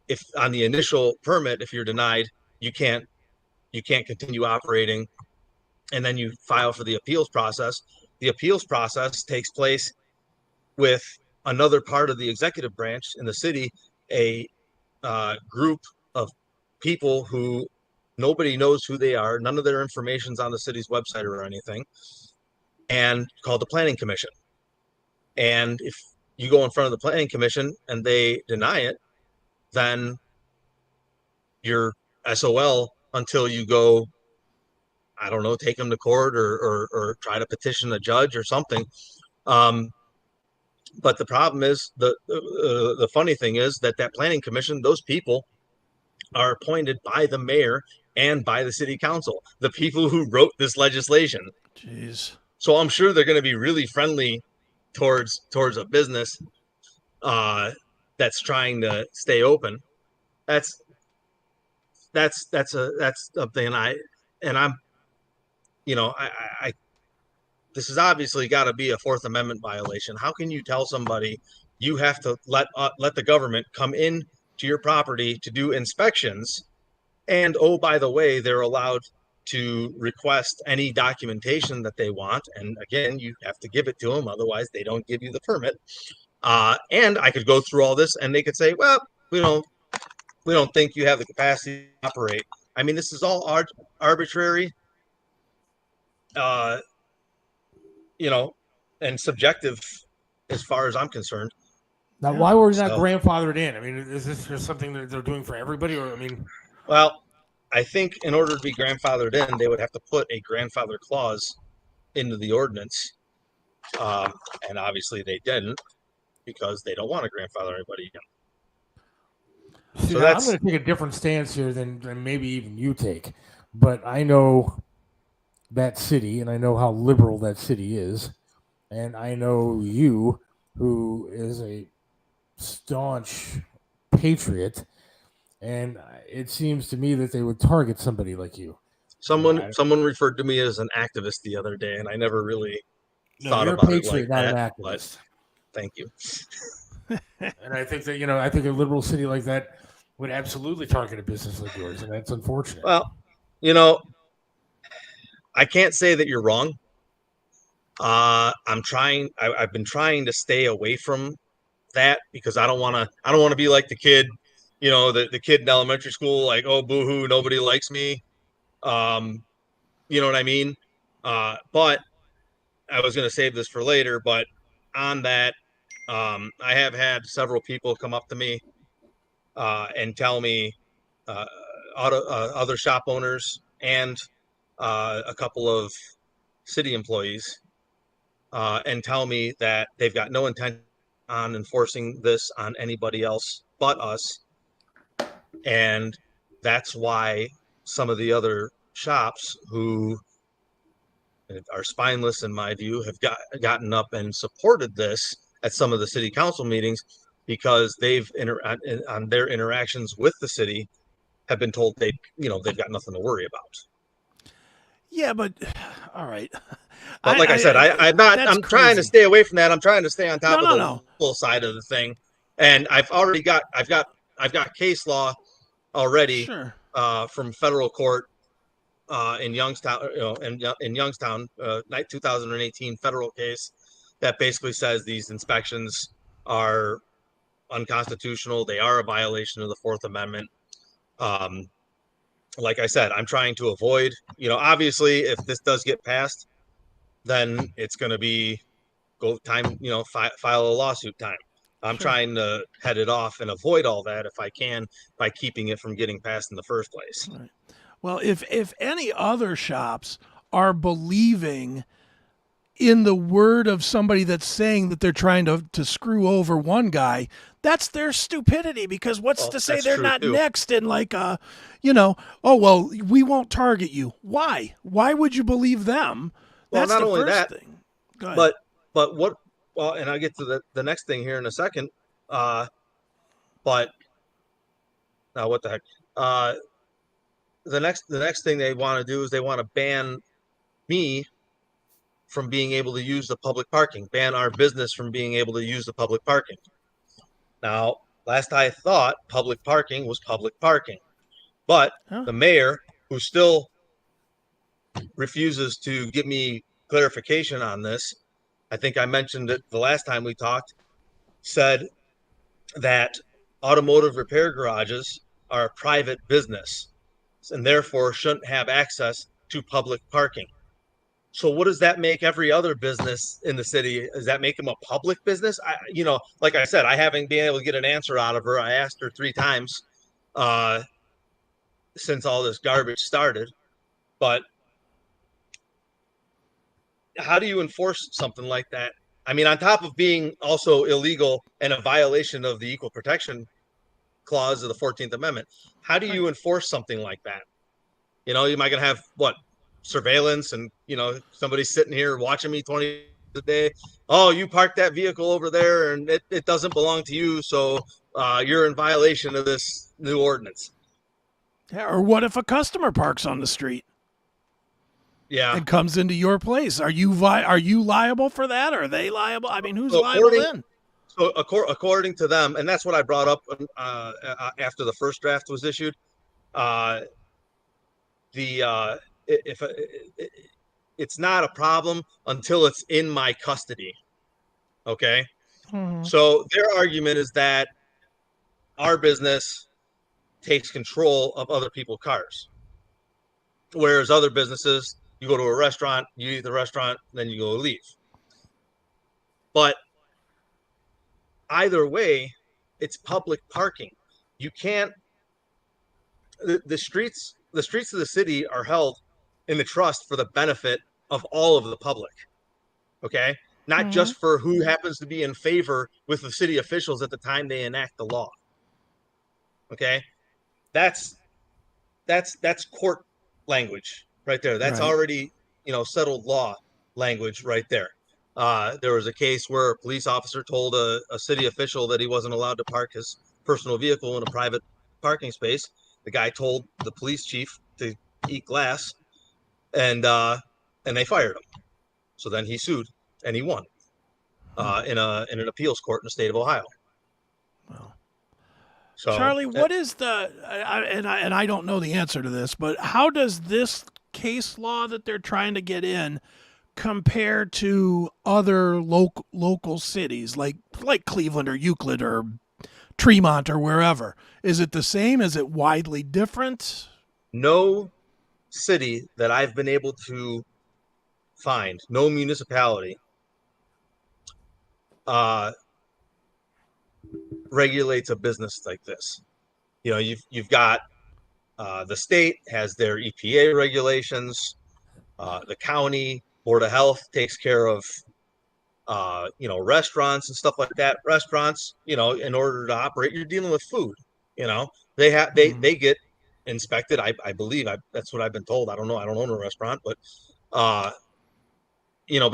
if on the initial permit, if you're denied, you can't continue operating, and then you file for the appeals process. The appeals process takes place with another part of the executive branch in the city, a group of people who nobody knows who they are. None of their information's on the city's website or anything, and called the Planning Commission. And if you go in front of the Planning Commission and they deny it, then you're SOL until you go, I don't know, take them to court or try to petition a judge or something. But the problem is, the funny thing is that Planning Commission, those people are appointed by the mayor and by the city council, the people who wrote this legislation. Jeez. So I'm sure they're going to be really friendly towards a business that's trying to stay open. That's something. I'm, you know, I this has obviously got to be a Fourth Amendment violation. How can you tell somebody you have to let the government come in to your property to do inspections, and oh, by the way, they're allowed to request any documentation that they want, and again, you have to give it to them, otherwise they don't give you the permit. And I could go through all this and they could say, well, we don't think you have the capacity to operate. I mean, this is all arbitrary, you know, and subjective as far as I'm concerned. Now, why were we not grandfathered in? I mean, is this just something that they're doing for everybody? Or, I mean, well, I think in order to be grandfathered in, they would have to put a grandfather clause into the ordinance. And obviously they didn't, because they don't want to grandfather anybody in. See, so I'm going to take a different stance here than maybe even you take. But I know that city, and I know how liberal that city is. And I know you, who is a staunch patriot. And it seems to me that they would target somebody like you. Someone referred to me as an activist the other day, and I never really thought about it like not that. An activist. Thank you. And I think that, you know, I think a liberal city like that would absolutely target a business like yours, and that's unfortunate. Well, you know, I can't say that you're wrong. I've been trying to stay away from that, because I don't want to be like the kid. You know, the kid in elementary school, like, oh, boo-hoo, nobody likes me. You know what I mean? But I was going to save this for later, but on that, I have had several people come up to me and tell me, other shop owners and a couple of city employees, and tell me that they've got no intention on enforcing this on anybody else but us. And that's why some of the other shops who are spineless, in my view, have gotten up and supported this at some of the city council meetings, because they've on their interactions with the city have been told they've got nothing to worry about. Yeah, but all right. But like I said, I'm trying to stay away from that. I'm trying to stay on top of the full side of the thing. And I've got case law already from federal court in Youngstown, in Youngstown, 2018 federal case that basically says these inspections are unconstitutional. They are a violation of the Fourth Amendment. Like I said, I'm trying to avoid, obviously if this does get passed, then it's going to be go time, file a lawsuit time. I'm trying to head it off and avoid all that if I can by keeping it from getting passed in the first place. Right. Well, if any other shops are believing in the word of somebody that's saying that they're trying to screw over one guy, that's their stupidity, because what's to say they're not next in like oh, well, we won't target you. Why? Why would you believe them? Well, That's not the only first that, thing. Go ahead. but what, well, and I'll get to the next thing here in a second. But now what the heck? The next thing they want to do is they want to ban me from being able to use the public parking, ban our business from being able to use the public parking. Now, last I thought, public parking was public parking, but the mayor, who still refuses to give me clarification on this, I think I mentioned it the last time we talked, said that automotive repair garages are a private business and therefore shouldn't have access to public parking. So what does that make every other business in the city? Does that make them a public business? Like I said, I haven't been able to get an answer out of her. I asked her 3 times since all this garbage started. But how do you enforce something like that? I mean, on top of being also illegal and a violation of the Equal Protection Clause of the 14th Amendment, how do you enforce something like that? You might gonna have surveillance and somebody's sitting here watching me 20 a day. Oh, you parked that vehicle over there and it doesn't belong to you, so you're in violation of this new ordinance. Yeah, or what if a customer parks on the street? Yeah, and comes into your place? Are you liable for that? Or are they liable? I mean, who's liable then? So according to them, and that's what I brought up after the first draft was issued. If it's not a problem until it's in my custody. Okay. Mm-hmm. So their argument is that our business takes control of other people's cars, whereas other businesses, you go to a restaurant, you eat at the restaurant, then you go leave. But either way, it's public parking. You can't. The streets of the city are held in the trust for the benefit of all of the public. Okay, not just for who happens to be in favor with the city officials at the time they enact the law. Okay, that's court language right there. That's already settled law language right there. There was a case where a police officer told a city official that he wasn't allowed to park his personal vehicle in a private parking space. The guy told the police chief to eat glass, and they fired him. So then he sued and he won in an appeals court in the state of Ohio. Wow. So, Charlie, what is and I don't know the answer to this, but how does this case law that they're trying to get in compare to other local cities like Cleveland or Euclid or Tremont or wherever? Is it the same? Is it widely different? No city that I've been able to find, no municipality, regulates a business like this. You've got the state has their EPA regulations. The county Board of Health takes care of restaurants and stuff like that. Restaurants, in order to operate, you're dealing with food. They get inspected. I believe that's what I've been told. I don't know. I don't own a restaurant, but but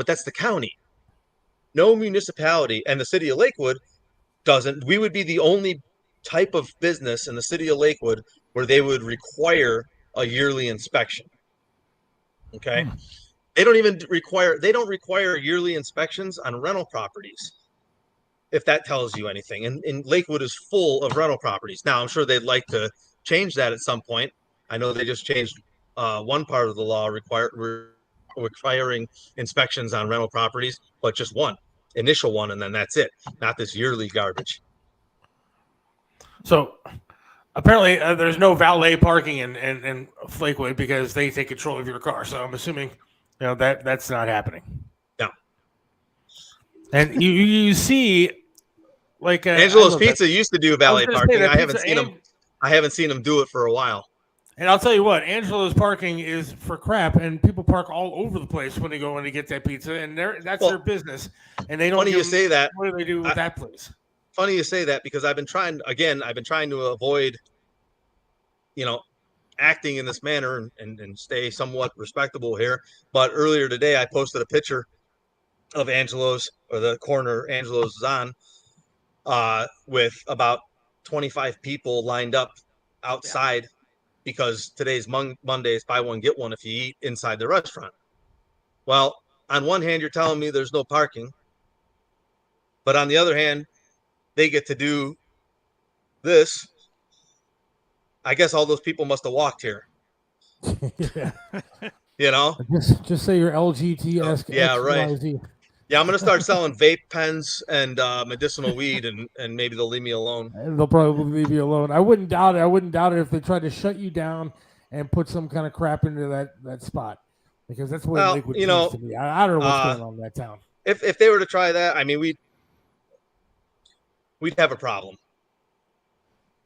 that's the county. No municipality, and the city of Lakewood doesn't. We would be the only type of business in the city of Lakewood where they would require a yearly inspection. Okay. They don't require yearly inspections on rental properties, if that tells you anything. And Lakewood is full of rental properties. Now, I'm sure they'd like to change that at some point. I know they just changed one part of the law requiring inspections on rental properties, but just one initial one, and then that's it. Not this yearly garbage. So apparently there's no valet parking in Lakewood because they take control of your car. So I'm assuming that's not happening. No. And you see, like Angelo's Pizza used to do valet parking. I haven't seen and, him. I haven't seen him do it for a while. And I'll tell you what, Angelo's parking is for crap, and people park all over the place when they go in to get that pizza, and that's their business. And they don't. Funny you say that. What do they do with that place? Funny you say that, because I've been trying to avoid, acting in this manner and stay somewhat respectable here. But earlier today, I posted a picture of Angelo's, or the corner Angelo's is on, with about 25 people lined up outside, because today's Monday is buy one, get one if you eat inside the restaurant. Well, on one hand, you're telling me there's no parking, but on the other hand, they get to do this. I guess all those people must have walked here. Yeah. Just say you're LGTS. Yeah, right. Yeah, I'm going to start selling vape pens and medicinal weed, and maybe they'll leave me alone. They'll probably leave you alone. I wouldn't doubt it. I wouldn't doubt it if they tried to shut you down and put some kind of crap into that spot, because that's what Lakewood seems to be. I don't know what's going on in that town. If they were to try that, I mean, we'd have a problem.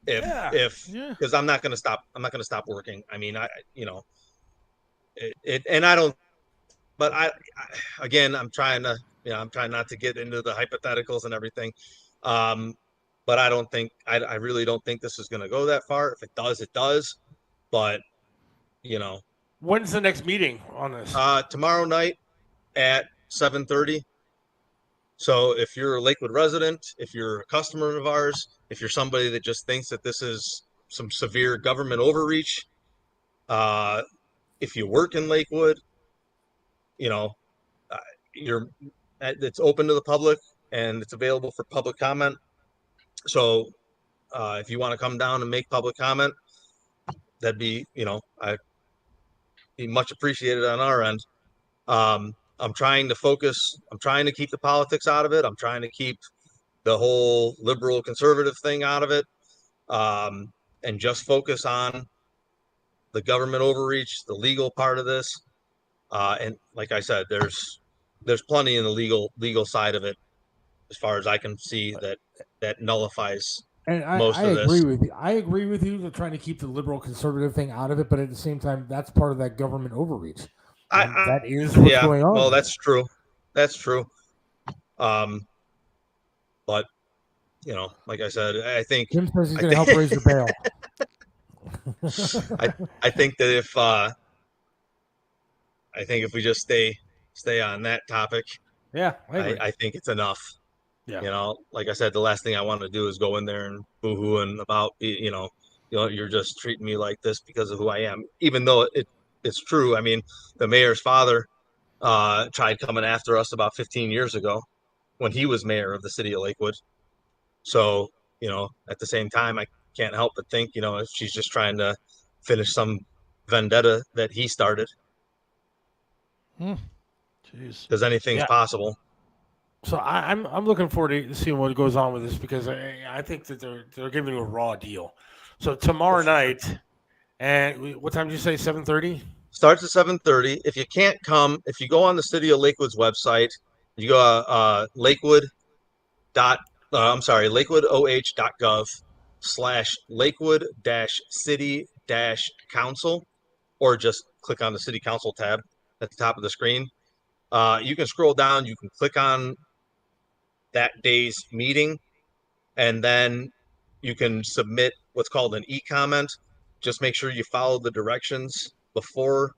Because I'm not going to stop. I'm not going to stop working. I mean, and I don't. But I'm trying not to get into the hypotheticals and everything. But I don't think, I really don't think this is going to go that far. If it does, it does. But, when's the next meeting on this? Tomorrow night at 7:30. So if you're a Lakewood resident, if you're a customer of ours, if you're somebody that just thinks that this is some severe government overreach, if you work in Lakewood, it's open to the public and it's available for public comment. So if you want to come down and make public comment, that'd be, I'd be much appreciated on our end. I'm trying to focus. I'm trying to keep the politics out of it. I'm trying to keep the whole liberal conservative thing out of it, and just focus on the government overreach, the legal part of this. And like I said, there's plenty in the legal side of it, as far as I can see, that nullifies most of this. I agree with you. They're trying to keep the liberal conservative thing out of it, but at the same time, that's part of that government overreach. That is what's going on. Well, that's true. That's true. But like I said, I think Tim says he's going to help raise your bail. I think that if we just stay on that topic, I think it's enough. Yeah. Like I said, the last thing I want to do is go in there and boo-hooing about, you're just treating me like this because of who I am, even though it's true. I mean, the mayor's father tried coming after us about 15 years ago when he was mayor of the city of Lakewood. So, at the same time, I can't help but think, if she's just trying to finish some vendetta that he started. Jeez. Because anything's possible. So I'm looking forward to seeing what goes on with this, because I think that they're giving you a raw deal. So tomorrow night, and what time did you say? 7:30. Starts at 7:30. If you can't come, if you go on the City of Lakewood's website, you go lakewood.lakewood.oh.gov/Lakewood-city-council, or just click on the City Council tab at the top of the screen. You can scroll down. You can click on that day's meeting, and then you can submit what's called an e-comment. Just make sure you follow the directions before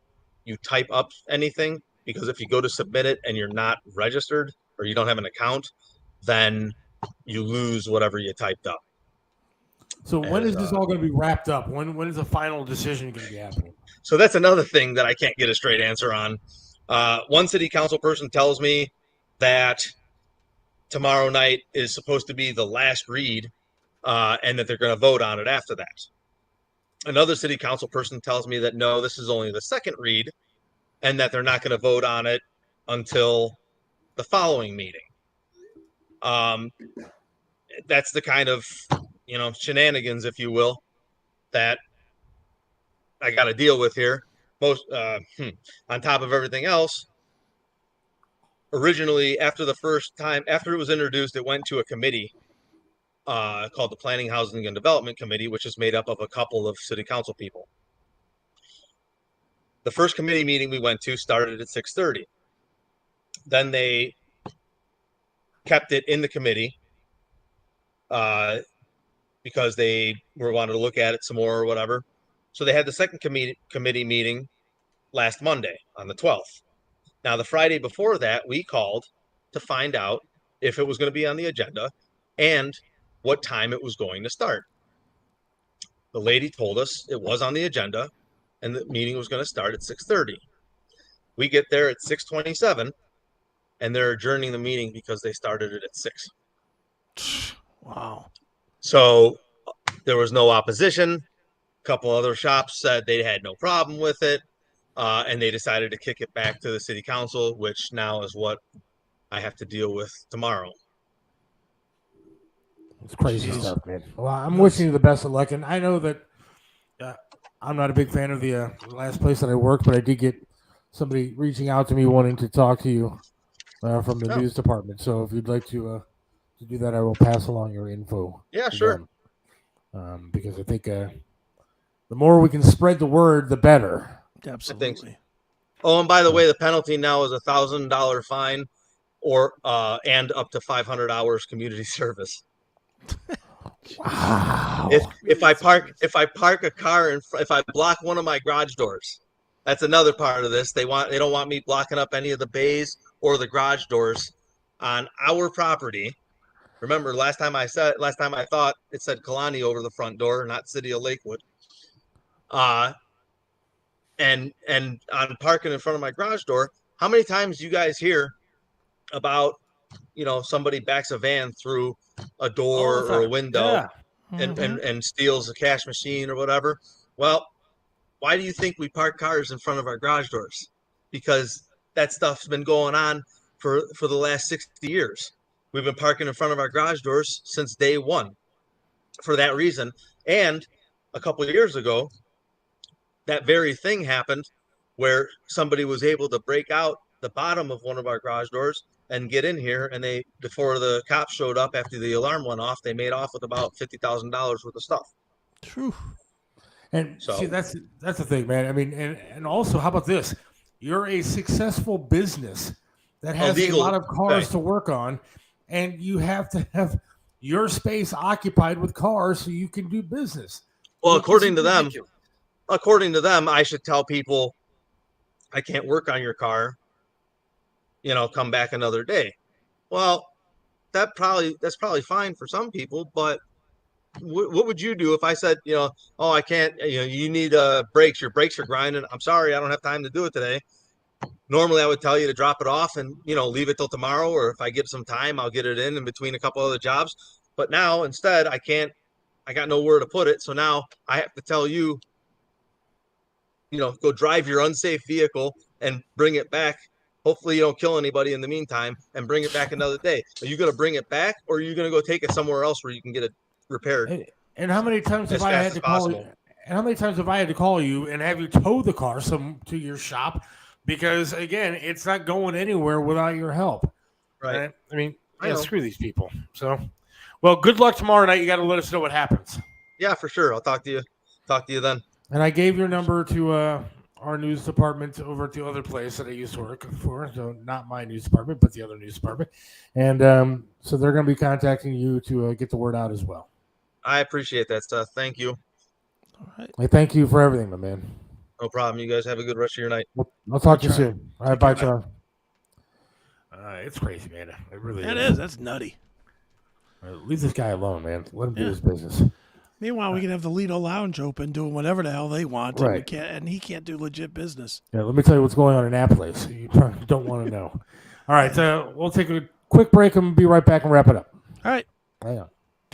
you type up anything, because if you go to submit it and you're not registered or you don't have an account, then you lose whatever you typed up. So when is this all going to be wrapped up? When is the final decision going to be happening? So that's another thing that I can't get a straight answer on. One city council person tells me that tomorrow night is supposed to be the last read, and that they're going to vote on it after that. Another city council person tells me that no, this is only the second read, and that they're not going to vote on it until the following meeting. That's the kind of, shenanigans, if you will, that I got to deal with here. On top of everything else, originally, after it was introduced, it went to a committee called the Planning, Housing, and Development Committee, which is made up of a couple of city council people. The first committee meeting we went to started at 6:30. Then they kept it in the committee because they wanted to look at it some more or whatever. So they had the second committee meeting last Monday on the 12th. Now, the Friday before that, we called to find out if it was going to be on the agenda and what time it was going to start. The lady told us it was on the agenda and the meeting was going to start at 6:30. We get there at 6:27 and they're adjourning the meeting because they started it at 6. Wow. So there was no opposition. A couple other shops said they had no problem with it. And they decided to kick it back to the city council, which now is what I have to deal with tomorrow. It's crazy stuff, man. Well, I'm wishing you the best of luck. And I know that I'm not a big fan of the last place that I worked, but I did get somebody reaching out to me wanting to talk to you from the news department. So if you'd like to do that, I will pass along your info. Yeah, sure. Because I think the more we can spread the word, the better. Absolutely. Oh, and by the way, the penalty now is $1,000 fine, or and up to 500 hours community service. Wow. If I park a car if I block one of my garage doors, that's another part of this. They don't want me blocking up any of the bays or the garage doors on our property. Remember, last time I thought it said Callani over the front door, not City of Lakewood. And on parking in front of my garage door, how many times do you guys hear about, somebody backs a van through a door or a window and steals a cash machine or whatever? Well, why do you think we park cars in front of our garage doors? Because that stuff's been going on for the last 60 years. We've been parking in front of our garage doors since day one for that reason. And a couple of years ago, that very thing happened where somebody was able to break out the bottom of one of our garage doors and get in here. And before the cops showed up after the alarm went off, they made off with about $50,000 worth of stuff. True. And see, that's the thing, man. I mean, and also, how about this? You're a successful business that has a lot of cars to work on, and you have to have your space occupied with cars so you can do business. Well, according to them, I should tell people I can't work on your car. Come back another day. Well, that's probably fine for some people, but what would you do if I said, oh, I can't, you need brakes, your brakes are grinding. I'm sorry, I don't have time to do it today. Normally I would tell you to drop it off and, leave it till tomorrow, or if I get some time, I'll get it in between a couple other jobs. But now instead I got nowhere to put it. So now I have to tell you, go drive your unsafe vehicle and bring it back. Hopefully you don't kill anybody in the meantime and bring it back another day. Are you going to bring it back, or are you going to go take it somewhere else where you can get it repaired? And how many times have I had to call you? And how many times have I had to call you and have you tow the car to your shop? Because again, it's not going anywhere without your help. Right. I mean, screw these people. So, well, good luck tomorrow night. You got to let us know what happens. Yeah, for sure. I'll talk to you then. And I gave your number to our news department over at the other place that I used to work for. So not my news department, but the other news department. And so they're going to be contacting you to get the word out as well. I appreciate that stuff. Thank you. All right. I thank you for everything, my man. No problem. You guys have a good rest of your night. I'll talk to you soon. All right, bye, Charlie. It's crazy, man. It really is. It is. That's nutty. Leave this guy alone, man. Let him do his business. Meanwhile, we can have the Lido Lounge open, doing whatever the hell they want, right. and he can't do legit business. Yeah, let me tell you what's going on in that place. You probably don't want to know. All right, we'll take a quick break and be right back and wrap it up. All right. Hang on.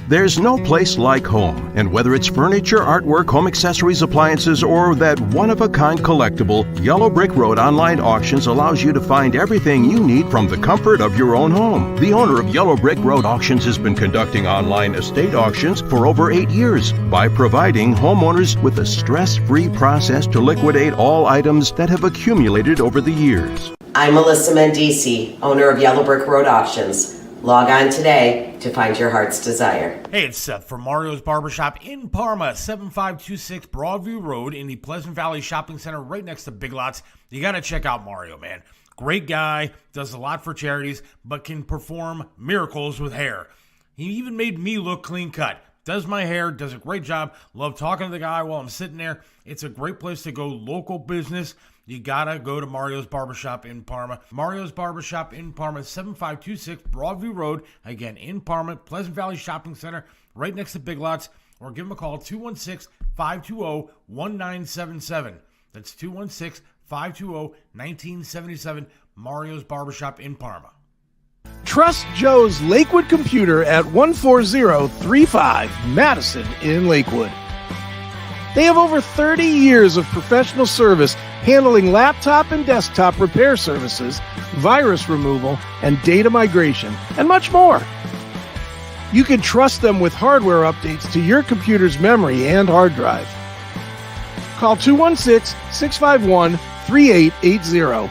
There's no place like home, and whether it's furniture, artwork, home accessories, appliances, or that one-of-a-kind collectible, Yellow Brick Road Online Auctions allows you to find everything you need from the comfort of your own home. The owner of Yellow Brick Road Auctions has been conducting online estate auctions for over 8 years by providing homeowners with a stress-free process to liquidate all items that have accumulated over the years. I'm Melissa Mendici, owner of Yellow Brick Road Auctions. Log on today to find your heart's desire. Hey, it's Seth from Mario's Barbershop in Parma, 7526 Broadview Road in the Pleasant Valley Shopping Center right next to Big Lots. You got to check out Mario, man. Great guy, does a lot for charities, but can perform miracles with hair. He even made me look clean cut. Does my hair, does a great job. Love talking to the guy while I'm sitting there. It's a great place to go, local business. You gotta go to Mario's Barbershop in Parma. Mario's Barbershop in Parma, 7526 Broadview Road. Again, in Parma, Pleasant Valley Shopping Center, right next to Big Lots. Or give them a call, 216-520-1977. That's 216-520-1977. Mario's Barbershop in Parma. Trust Joe's Lakewood Computer at 14035 Madison in Lakewood. They have over 30 years of professional service handling laptop and desktop repair services, virus removal, and data migration, and much more. You can trust them with hardware updates to your computer's memory and hard drive. Call 216-651-3880.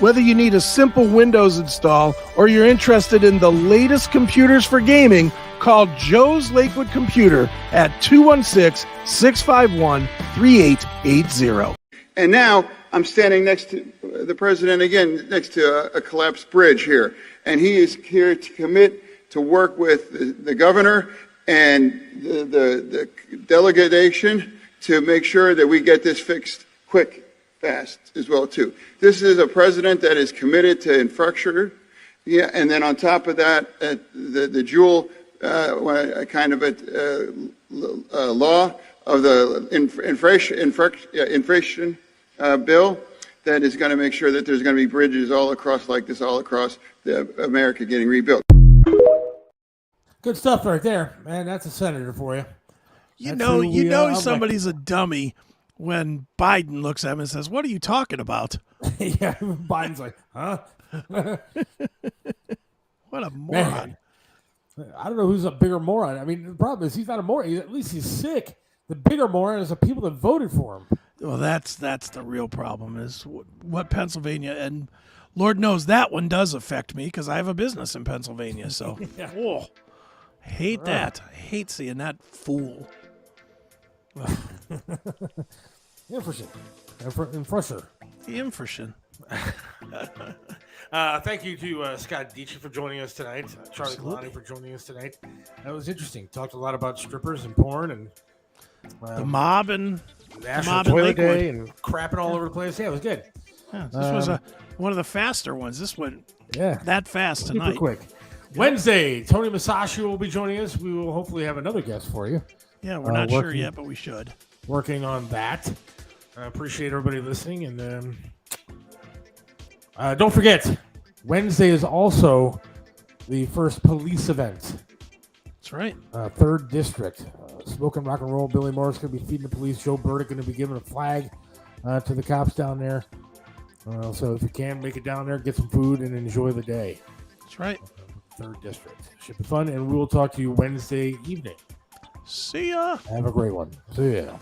Whether you need a simple Windows install or you're interested in the latest computers for gaming, call Joe's Lakewood Computer at 216-651-3880. And now I'm standing next to the president again, next to a collapsed bridge here. And he is here to commit to work with the governor and the delegation to make sure that we get this fixed quick, fast as well, too. This is a president that is committed to infrastructure. Yeah, and then on top of that, the dual kind of law of the inflation bill that is going to make sure that there's going to be bridges all across like this, all across America getting rebuilt. Good stuff right there, man. That's a senator for you. You know somebody's a dummy when Biden looks at him and says, "What are you talking about?" Yeah, Biden's like, huh? What a moron. Man, I don't know who's a bigger moron. I mean, the problem is he's not a moron. At least he's sick. The bigger moron is the people that voted for him. Well, that's the real problem is what Pennsylvania, and Lord knows that one does affect me because I have a business in Pennsylvania. So, Yeah. Whoa, hate that. I hate seeing that fool. Infration. Thank you to Scott Deitche for joining us tonight. Charlie Callani for joining us tonight. That was interesting. Talked a lot about strippers and porn and the mob and National Toilet Day and crapping all over the place. Yeah, it was good. Yeah, this was one of the faster ones. This went that fast tonight. Super quick. Wednesday, Tony Masashi will be joining us. We will hopefully have another guest for you. Yeah, we're not sure yet, but we should. Working on that. I appreciate everybody listening. And don't forget, Wednesday is also the first police event. That's right. 3rd District. Smoking rock and roll. Billy Morris going to be feeding the police. Joe Burdick going to be giving a flag to the cops down there. So if you can, make it down there, get some food, and enjoy the day. That's right. 3rd District. Should be fun, and we will talk to you Wednesday evening. See ya. Have a great one. See ya.